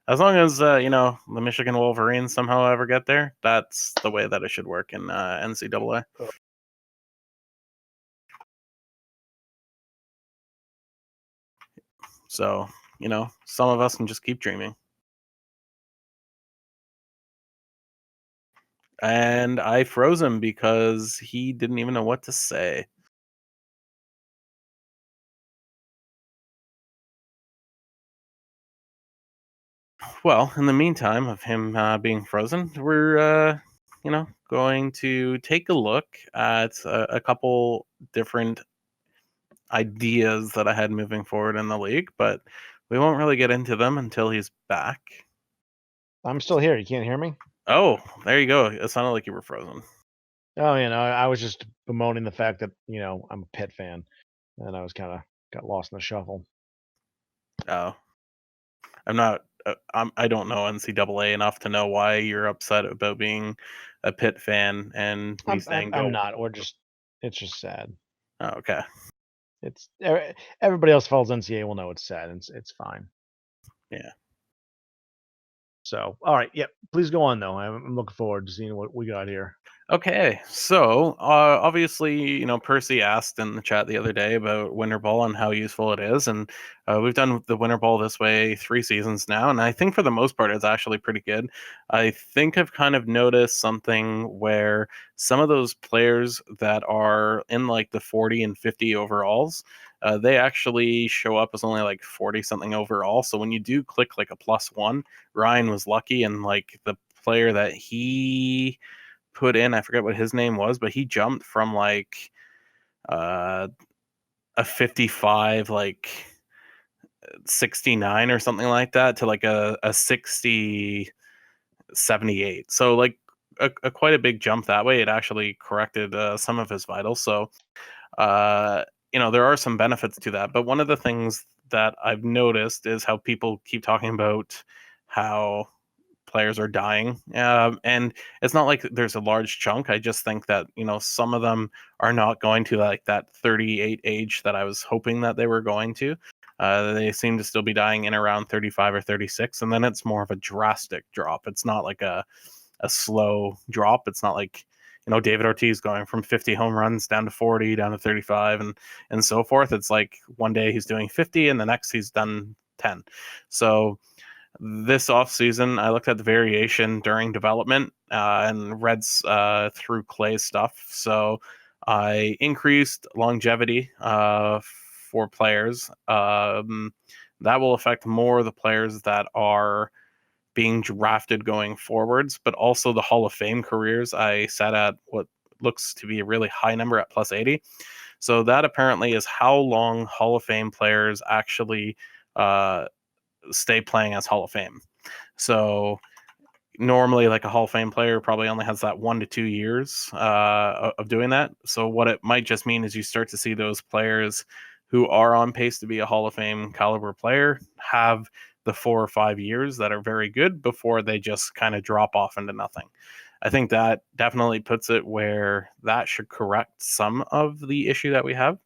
As long as the Michigan Wolverines somehow ever get there, that's the way that it should work in NCAA. So some of us can just keep dreaming. And I froze him because he didn't even know what to say. Well, in the meantime of him being frozen, we're going to take a look at a couple different ideas that I had moving forward in the league, but we won't really get into them until he's back. I'm still here. You can't hear me? Oh, there you go. It sounded like you were frozen. Oh, I was just bemoaning the fact that I'm a Pitt fan, and I was kind of got lost in the shuffle. Oh, I'm not. I don't know NCAA enough to know why you're upset about being a Pitt fan and me saying I'm go. not. It's just sad. Oh, okay. It's everybody else follows NCAA will know it's sad. It's fine. Yeah. So, all right, yeah. Please go on though. I'm looking forward to seeing what we got here. Okay, so obviously, Percy asked in the chat the other day about Winter Ball and how useful it is, and we've done the Winter Ball this way 3 seasons now, and I think for the most part it's actually pretty good. I think I've kind of noticed something where some of those players that are in like the 40 and 50 overalls, they actually show up as only like 40 something overall. So when you do click like a +1, Ryan was lucky, and like the player that he put in, I forget what his name was, but he jumped from like uh a 55, like 69 or something like that, to like a 60 78. So like a quite a big jump that way. It actually corrected some of his vitals. So uh there are some benefits to that. But one of the things that I've noticed is how people keep talking about how players are dying. And it's not like there's a large chunk. I just think that, some of them are not going to like that 38 age that I was hoping that they were going to. They seem to still be dying in around 35 or 36. And then it's more of a drastic drop. It's not like a slow drop. It's not like, David Ortiz going from 50 home runs down to 40, down to 35, and so forth. It's like one day he's doing 50 and the next he's done 10. So this offseason, I looked at the variation during development and read through Clay's stuff. So I increased longevity for players. That will affect more the players that are being drafted going forwards, but also the Hall of Fame careers. I set at what looks to be a really high number at +80. So that apparently is how long Hall of Fame players actually uh, stay playing as Hall of Fame. So normally, like a Hall of Fame player probably only has that 1 to 2 years of doing that. So what it might just mean is you start to see those players who are on pace to be a Hall of Fame caliber player have the 4 or 5 years that are very good before they just kind of drop off into nothing. I think that definitely puts it where that should correct some of the issue that we have.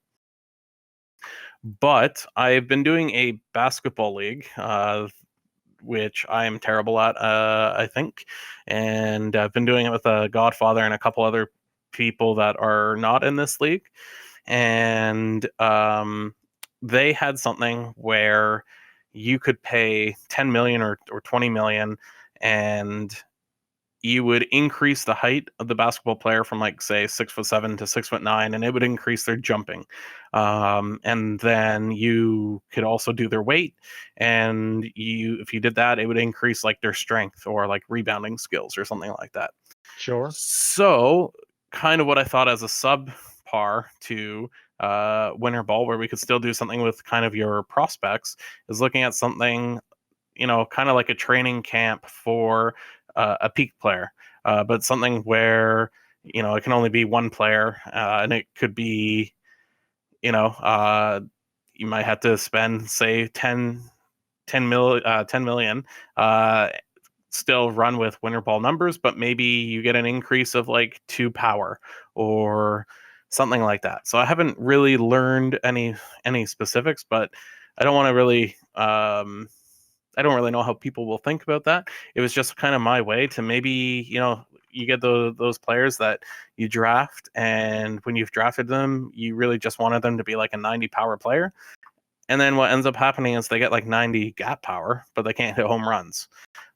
But I've been doing a basketball league, which I am terrible at, I think. And I've been doing it with a Godfather and a couple other people that are not in this league. And they had something where you could pay 10 million or 20 million, and you would increase the height of the basketball player from, like, say 6'7" to 6'9", and it would increase their jumping. And then you could also do their weight, and if you did that, it would increase like their strength or like rebounding skills or something like that. Sure. So kind of what I thought as a subpar to winter ball, where we could still do something with kind of your prospects, is looking at something, kind of like a training camp for a peak player, but something where, it can only be one player, and it could be, you might have to spend, say, 10 million, still run with winter ball numbers, but maybe you get an increase of like 2 power or something like that. So I haven't really learned any specifics, but I don't want to really I don't really know how people will think about that. It was just kind of my way to maybe, you get those players that you draft, and when you've drafted them, you really just wanted them to be like a 90 power player. And then what ends up happening is they get like 90 gap power, but they can't hit home runs.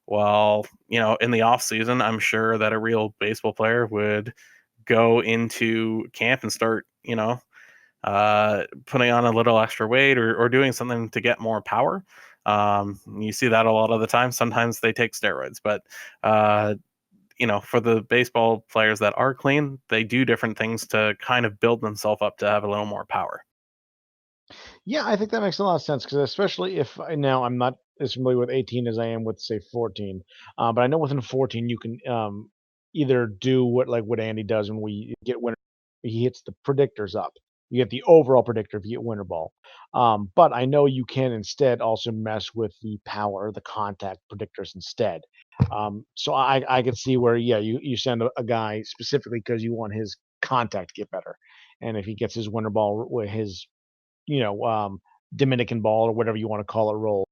Well, in the off season, I'm sure that a real baseball player would go into camp and start, putting on a little extra weight, or doing something to get more power. You see that a lot of the time. Sometimes they take steroids, but for the baseball players that are clean, they do different things to kind of build themselves up to have a little more power. Yeah, I think that makes a lot of sense because especially if now I'm not as familiar with 18 as I am with say 14, but I know within 14 you can either do what Andy does when we get winter. He hits the predictors up. You get the overall predictor if you get winter ball. But I know you can instead also mess with the power, the contact predictors instead. So I could see where yeah you send a guy specifically because you want his contact to get better, and if he gets his winter ball with his you know, Dominican ball or whatever you want to call it roll.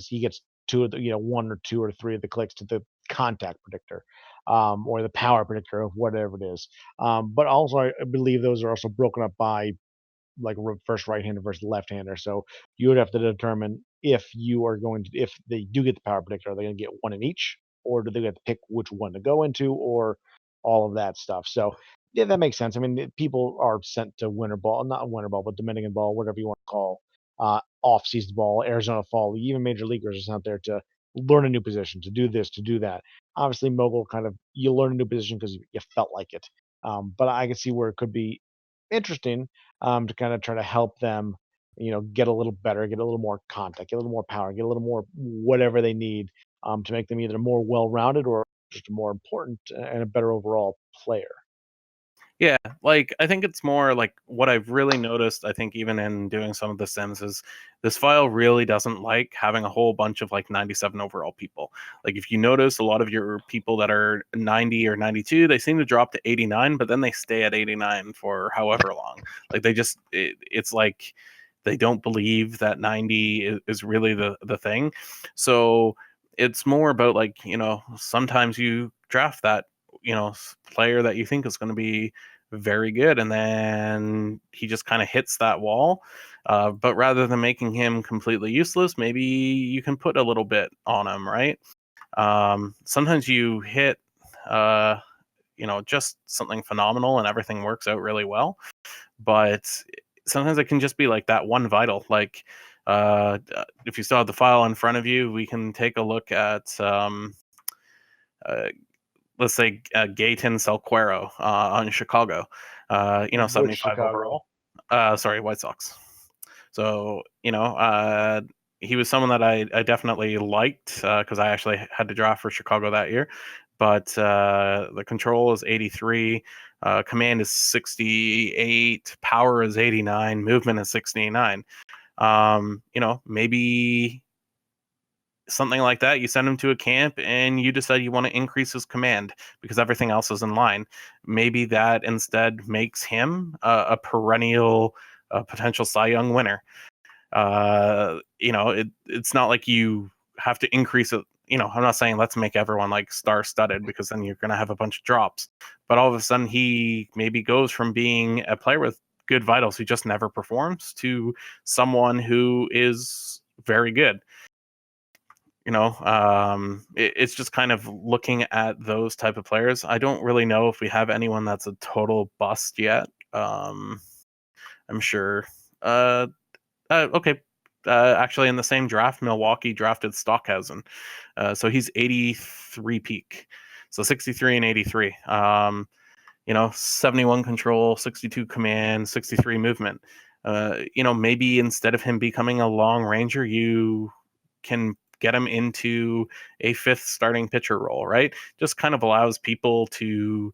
He gets two of the, one or two or three of the clicks to the contact predictor, or the power predictor of whatever it is. But also, I believe those are also broken up by like first right-hander versus left-hander. So you would have to determine if you are going to, if they do get the power predictor, are they going to get one in each, or do they get to pick which one to go into, or all of that stuff. So yeah, that makes sense. I mean, people are sent to winter ball, not winter ball, but Dominican ball, whatever you want to call, off-season ball, Arizona fall, even major leaguers are sent there to learn a new position, to do this, to do that. Obviously, mogul kind of you learn a new position because you felt like it. But I can see where it could be interesting to kind of try to help them, get a little better, get a little more contact, get a little more power, get a little more whatever they need to make them either more well-rounded or just a more important and a better overall player. Yeah, like I think it's more like what I've really noticed, I think even in doing some of the sims, is this file really doesn't like having a whole bunch of like 97 overall people. Like if you notice a lot of your people that are 90 or 92, they seem to drop to 89, but then they stay at 89 for however long. Like it's like they don't believe that 90 is really the thing. So it's more about like, sometimes you draft that, player that you think is going to be very good, and then he just kind of hits that wall. But rather than making him completely useless, maybe you can put a little bit on him, right? Sometimes you hit, uh, just something phenomenal and everything works out really well. But sometimes it can just be like that one vital. Like, if you still have the file in front of you, we can take a look at, uh, let's say, Gaten Salquero on Chicago. Which 75 Chicago? overall. Sorry, White Sox. So he was someone that I definitely liked because I actually had to draft for Chicago that year. But the control is 83, command is 68, power is 89, movement is 69. Maybe something like that. You send him to a camp and you decide you want to increase his command because everything else is in line. Maybe that instead makes him a perennial potential Cy Young winner. It's not like you have to increase it. I'm not saying let's make everyone like star studded because then you're going to have a bunch of drops. But all of a sudden, he maybe goes from being a player with good vitals who just never performs to someone who is very good. It's just kind of looking at those type of players. I don't really know if we have anyone that's a total bust yet. I'm sure. Okay. Actually, in the same draft, Milwaukee drafted Stockhausen. So he's 83 peak. So 63 and 83. 71 control, 62 command, 63 movement. Maybe instead of him becoming a long ranger, you can get him into a fifth starting pitcher role, right? Just kind of allows people to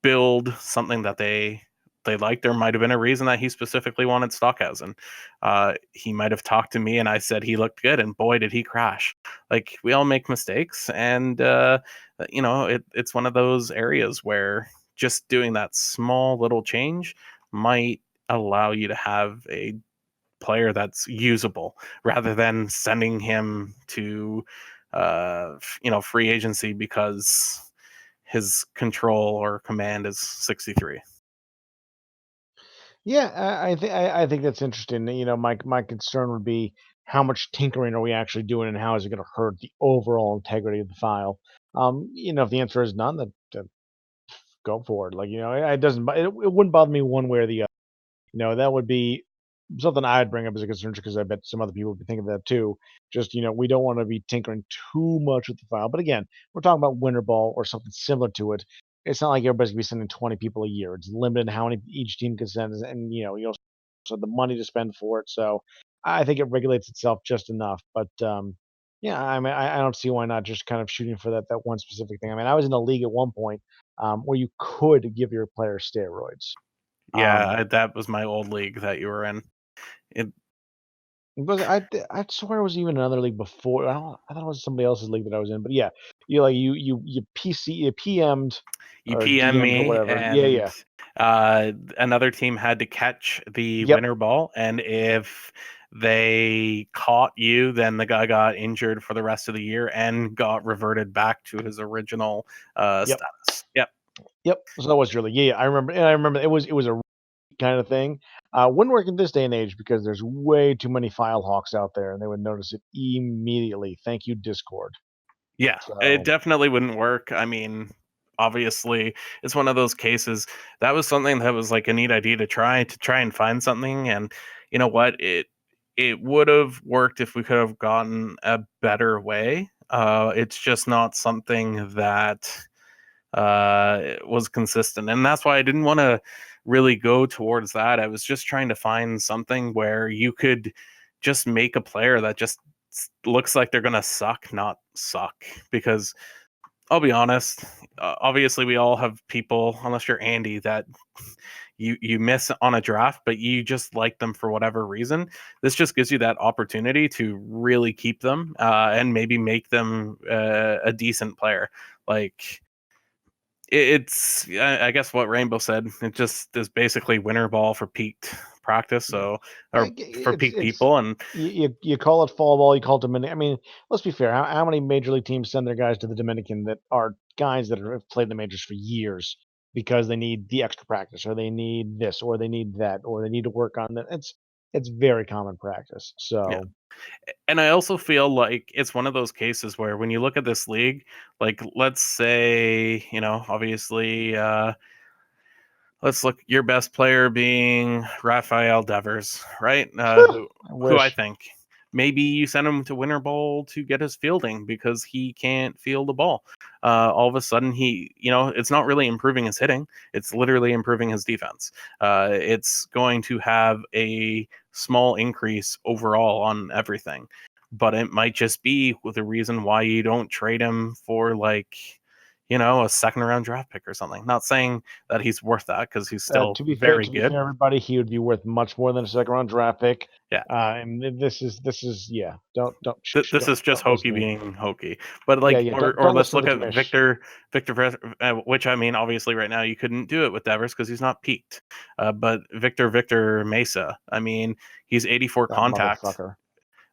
build something that they like. There might have been a reason that he specifically wanted Stockhausen. He might have talked to me and I said he looked good, and boy, did he crash. Like, we all make mistakes, and it's one of those areas where just doing that small little change might allow you to have a player that's usable rather than sending him to free agency because his control or command is 63. Yeah, I think that's interesting. My concern would be how much tinkering are we actually doing, and how is it going to hurt the overall integrity of the file? If the answer is none, then go for it. Like, it doesn't, it wouldn't bother me one way or the other. That would be something I'd bring up as a concern, because I bet some other people would be thinking of that too. Just, we don't want to be tinkering too much with the file. But again, we're talking about winter ball or something similar to it. It's not like everybody's gonna be sending 20 people a year. It's limited in how many each team can send, and you also have the money to spend for it. So I think it regulates itself just enough. But yeah, I mean, I don't see why not just kind of shooting for that one specific thing. I mean, I was in a league at one point where you could give your players steroids. Um, That was my old league that you were in. It, I swear it was even another league before. I thought it was somebody else's league that I was in. But yeah, you PM'd you or PM DM'd or me, whatever. Yeah, and yeah. another team had to catch the Yep, winter ball, and if they caught you, then the guy got injured for the rest of the year and got reverted back to his original yep, status. Yep. yep. So that was your league. Yeah, yeah. I remember it was a kind of thing. Wouldn't work in this day and age because there's way too many file hawks out there, and they would notice it immediately. Thank you, Discord. Yeah, it So definitely wouldn't work. I mean, obviously, it's one of those cases. That was something that was like a neat idea to try and find something, and you know what? It would have worked if we could have gotten a better way. It's just not something that was consistent, and that's why I didn't want to really go towards that. I was just trying to find something where you could just make a player that just looks like they're gonna suck, not suck. Because I'll be honest, obviously we all have people, unless you're Andy, that you miss on a draft, but you just like them for whatever reason. This just gives you that opportunity to really keep them, and maybe make them a decent player. Like, it's I guess what Rainbow said. It just is basically winter ball for peaked practice, yeah, so or for peak it's people, and you call it fall ball, you call it Dominican. I mean, let's be fair. How many major league teams send their guys to the Dominican that are guys that have played the majors for years because they need the extra practice, or they need this, or they need that, or they need to work on that? It's very common practice. yeah. So And I also feel like it's one of those cases where when you look at this league, like, let's say, obviously, let's look your best player being Rafael Devers, right? I Who I wish. think maybe you send him to Winter Bowl to get his fielding because he can't field the ball. All of a sudden, it's not really improving his hitting; it's literally improving his defense. It's going to have a small increase overall on everything, but it might just be the reason why you don't trade him for, like, a second round draft pick or something. Not saying that he's worth that because he's still To be fair, very good. everybody, he would be worth much more than a second round draft pick. Yeah. And this is yeah. Don't This is just don't listen hokey to me. being hokey. But Yeah, like, yeah. or Don't let's listen to look the at commish. Which, I mean, obviously right now you couldn't do it with Devers because he's not peaked. But Victor Mesa, I mean, he's 84 That contact. motherfucker.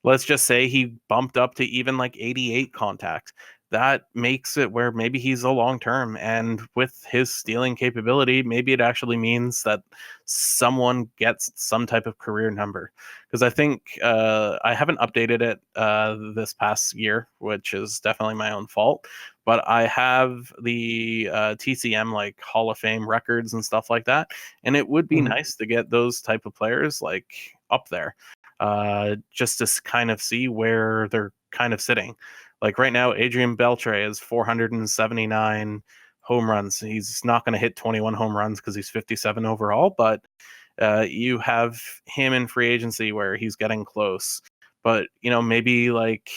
Let's just say he bumped up to even like 88 contact. that makes it where maybe he's a long term. And with his stealing capability, maybe it actually means that someone gets some type of career number. Because I think I haven't updated it this past year, which is definitely my own fault. But I have the TCM like Hall of Fame records and stuff like that, and it would be Mhm. nice to get those type of players like up there, just to kind of see where they're kind of sitting. Like right now, Adrian Beltre is 479 home runs. He's not going to hit 21 home runs because he's 57 overall, but you have him in free agency where he's getting close. But, maybe like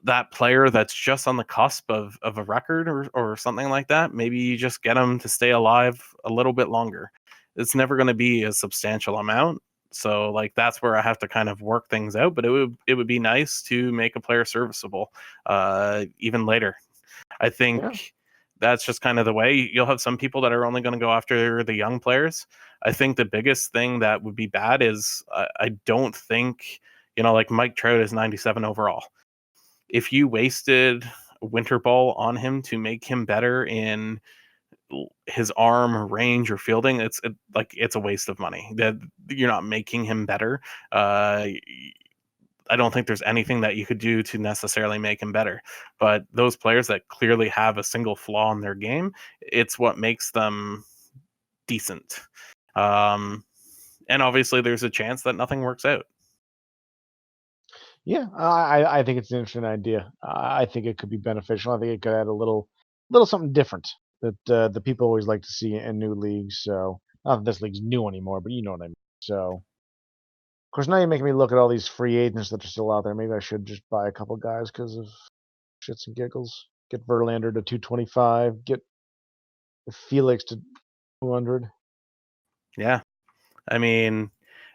that player that's just on the cusp of a record or something like that, maybe you just get him to stay alive a little bit longer. It's never going to be a substantial amount. So like that's where I have to kind of work things out, but it would be nice to make a player serviceable even later. I Yeah. think that's just kind of the way. You'll have some people that are only going to go after the young players. I think the biggest thing that would be bad is I don't think, like Mike Trout is 97 overall. If you wasted Winter Ball on him to make him better in his arm range or fielding, it's a waste of money. That you're not making him better. Uh, I don't think there's anything that you could do to necessarily make him better. But those players that clearly have a single flaw in their game, it's what makes them decent. Um, and obviously, there's a chance that nothing works out. Yeah, I think it's an interesting idea. I think it could be beneficial. I think it could add a little something different that the people always like to see in new leagues. So not that this league's new anymore, but you know what I mean. So of course now you're making me look at all these free agents that are still out there. Maybe I should just buy a couple guys because of shits and giggles. Get Verlander to 225. Get Felix to 200. Yeah, I mean,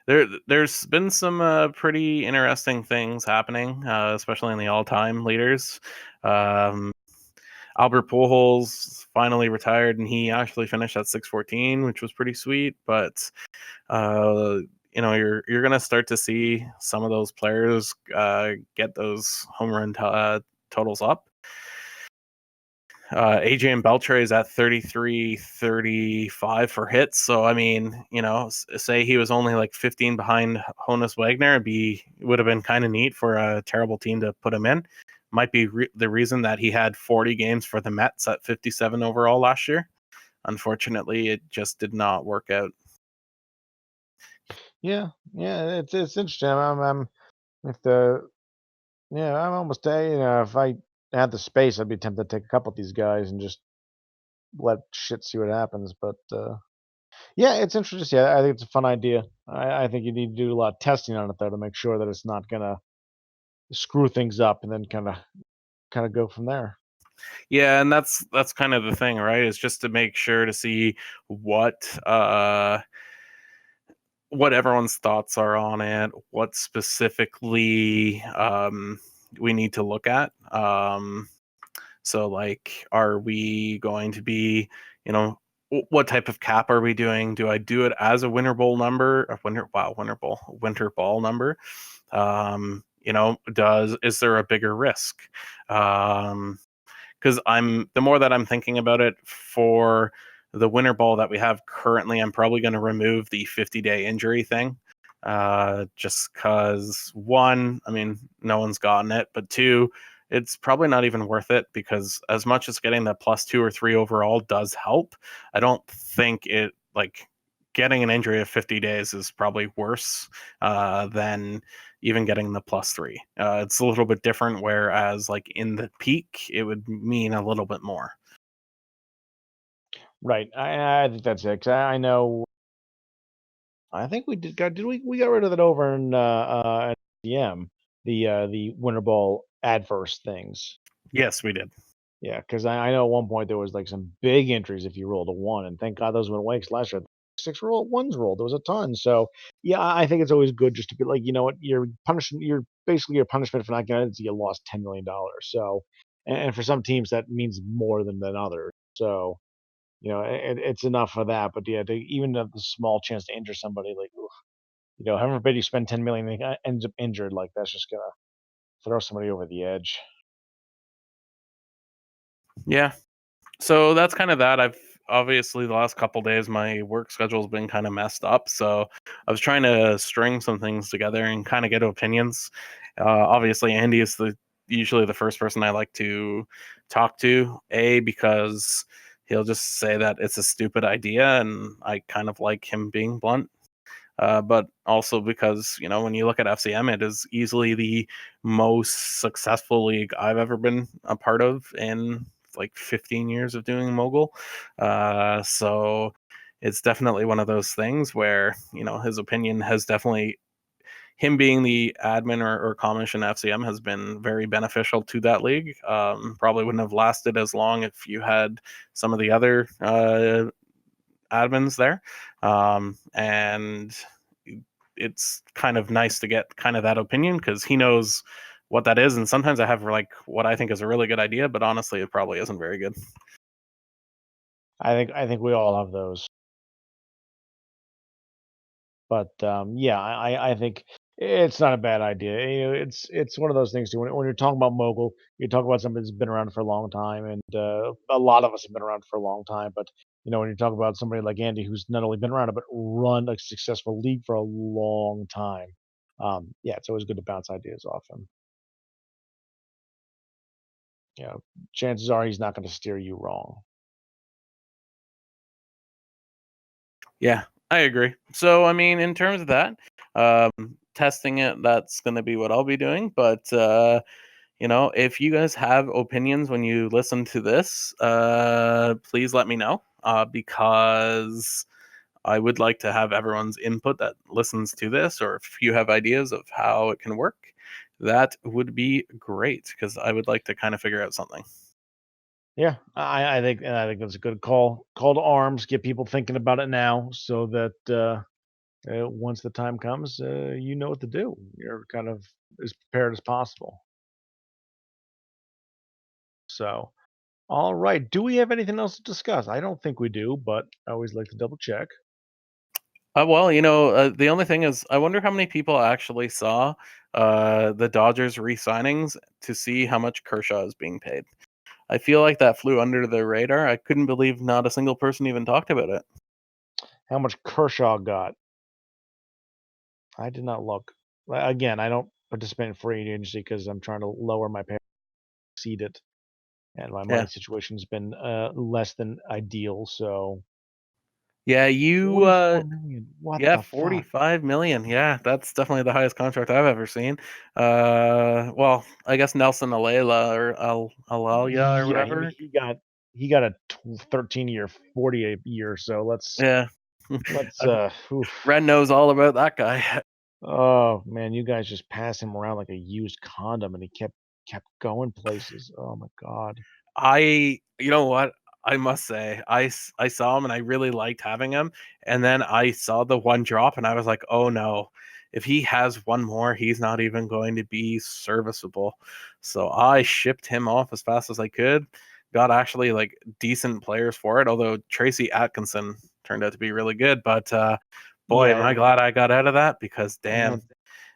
there's been some pretty interesting things happening, especially in the all-time leaders. Um, Albert Pujols finally retired, and he actually finished at 614, which was pretty sweet. But uh, you're gonna start to see some of those players get those home run totals up. Adrian Beltre is at 33-35 for hits. So, I mean, say he was only like 15 behind Honus Wagner, it would have been kind of neat for a terrible team to put him in. Might be the reason that he had 40 games for the Mets at 57 overall last year. Unfortunately, it just did not work out. Yeah, yeah, it's interesting. I'm if the yeah, I'm almost if I had the space, I'd be tempted to take a couple of these guys and just let shit see what happens. But yeah, it's interesting. Yeah, I think it's a fun idea. I think you need to do a lot of testing on it though to make sure that it's not gonna screw things up, and then kind of go from there. Yeah, and that's kind of the thing, right? Is just to make sure to see what everyone's thoughts are on it, what specifically we need to look at. So, like, are we going to be, you know, what type of cap are we doing? Do I do it as a winter bowl number? A winter ball number? Is there a bigger risk? Because the more that I'm thinking about it for the winter ball that we have currently, I'm probably going to remove the 50-day injury thing. Just because one, I mean, no one's gotten it, but two, it's probably not even worth it because as much as getting the +2 or 3 overall does help, I don't think it like getting an injury of 50 days is probably worse than even getting the +3. It's a little bit different, whereas like in the peak, it would mean a little bit more. Right. I think that's it. 'Cause I know. I think we got rid of it over in at DM the Winter Ball adverse things. Yes, we did. Yeah, because I know at one point there was like some big entries if you rolled a one, and thank God those went away. 'Cause last year six ones rolled. There was a ton. So yeah, I think it's always good just to be like, you know what, you're punishing. You're basically your punishment for not getting it is you lost $10 million. So, and for some teams that means more than others. So it's enough for that. But yeah, to even have the small chance to injure somebody, like heaven forbid you spend 10 million and he ends up injured, like that's just gonna throw somebody over the edge. Yeah. So that's kind of that. I've obviously the last couple days my work schedule's been kind of messed up, so I was trying to string some things together and kind of get opinions. Obviously, Andy is the usually the first person I like to talk to. A because he'll just say that it's a stupid idea, and I kind of like him being blunt. But also because when you look at FCM, it is easily the most successful league I've ever been a part of in like 15 years of doing mogul. So it's definitely one of those things where his opinion has definitely him being the admin or commish in FCM has been very beneficial to that league. Probably wouldn't have lasted as long if you had some of the other admins there. And it's kind of nice to get kind of that opinion because he knows what that is. And sometimes I have like what I think is a really good idea, but honestly, it probably isn't very good. I think we all have those. But yeah, I think it's not a bad idea. It's one of those things too. When you're talking about mogul, you talk about somebody that's been around for a long time, and a lot of us have been around for a long time. But when you talk about somebody like Andy, who's not only been around but run a successful league for a long time, yeah, it's always good to bounce ideas off him. You know, chances are he's not going to steer you wrong. Yeah, I agree. So, I mean, in terms of that, testing it, that's going to be what I'll be doing. But, if you guys have opinions when you listen to this, please let me know because I would like to have everyone's input that listens to this, or if you have ideas of how it can work, that would be great because I would like to kind of figure out something. Yeah, I think that's a good call to arms. Get people thinking about it now, so that once the time comes, you know what to do. You're kind of as prepared as possible. So, all right. Do we have anything else to discuss? I don't think we do, but I always like to double check. Well, the only thing is, I wonder how many people actually saw the Dodgers re-signings to see how much Kershaw is being paid. I feel like that flew under the radar. I couldn't believe not a single person even talked about it. How much Kershaw got? I did not look. Again, I don't participate in free agency because I'm trying to lower my pay, exceed it, and my money Yeah. situation's been less than ideal. So, Yeah, you 44 million. What yeah, the fuck? 45 million. Yeah, that's definitely the highest contract I've ever seen. Well, I guess Nelson Alela or Alalia or Yeah, whatever. he got a 13-year, 40 a year. So Yeah. let's Uh, oof. Ren knows all about that guy. Oh man, you guys just pass him around like a used condom, and he kept going places. Oh my god. You know what? I must say, I saw him and I really liked having him. And then I saw the one drop and I was like, oh no, if he has one more, he's not even going to be serviceable. So I shipped him off as fast as I could. Got actually like decent players for it, although Tracy Atkinson turned out to be really good. But boy, am Yeah, I glad I got out of that because no,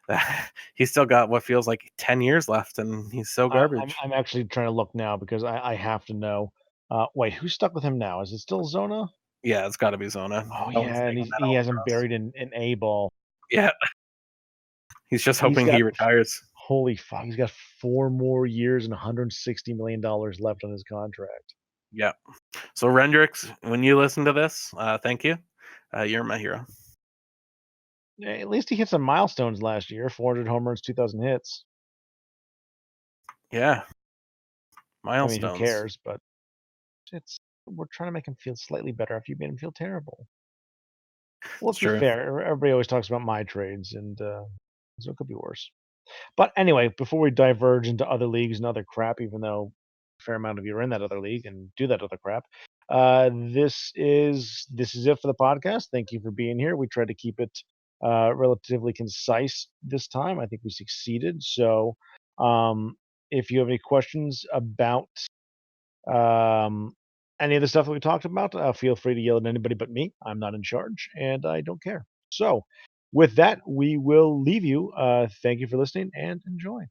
damn, he's still got what feels like 10 years left and he's so I'm garbage. I'm actually trying to look now because I have to know. Wait, who's stuck with him now? Is it still Zona? Yeah, it's gotta be Zona. Oh No one's yeah, and taking he that he off has him for us. buried in A ball. Yeah, he's just He's hoping got he retires. holy fuck, he's got 4 more years and $160 million left on his contract. Yeah. So Rendrix, when you listen to this, thank you. You're my hero. At least he hit some milestones last year: 400 home runs, 2,000 hits. Yeah, I mean, who milestones. cares? But it's we're trying to make him feel slightly better after you made him feel terrible. Well, It's let's be true. fair. Everybody always talks about my trades, and so it could be worse. But anyway, before we diverge into other leagues and other crap, even though a fair amount of you are in that other league and do that other crap, this is it for the podcast. Thank you for being here. We tried to keep it relatively concise this time. I think we succeeded. So, um, if you have any questions about um, any of the stuff that we talked about, feel free to yell at anybody but me. I'm not in charge, and I don't care. So, with that, we will leave you. Thank you for listening and enjoy.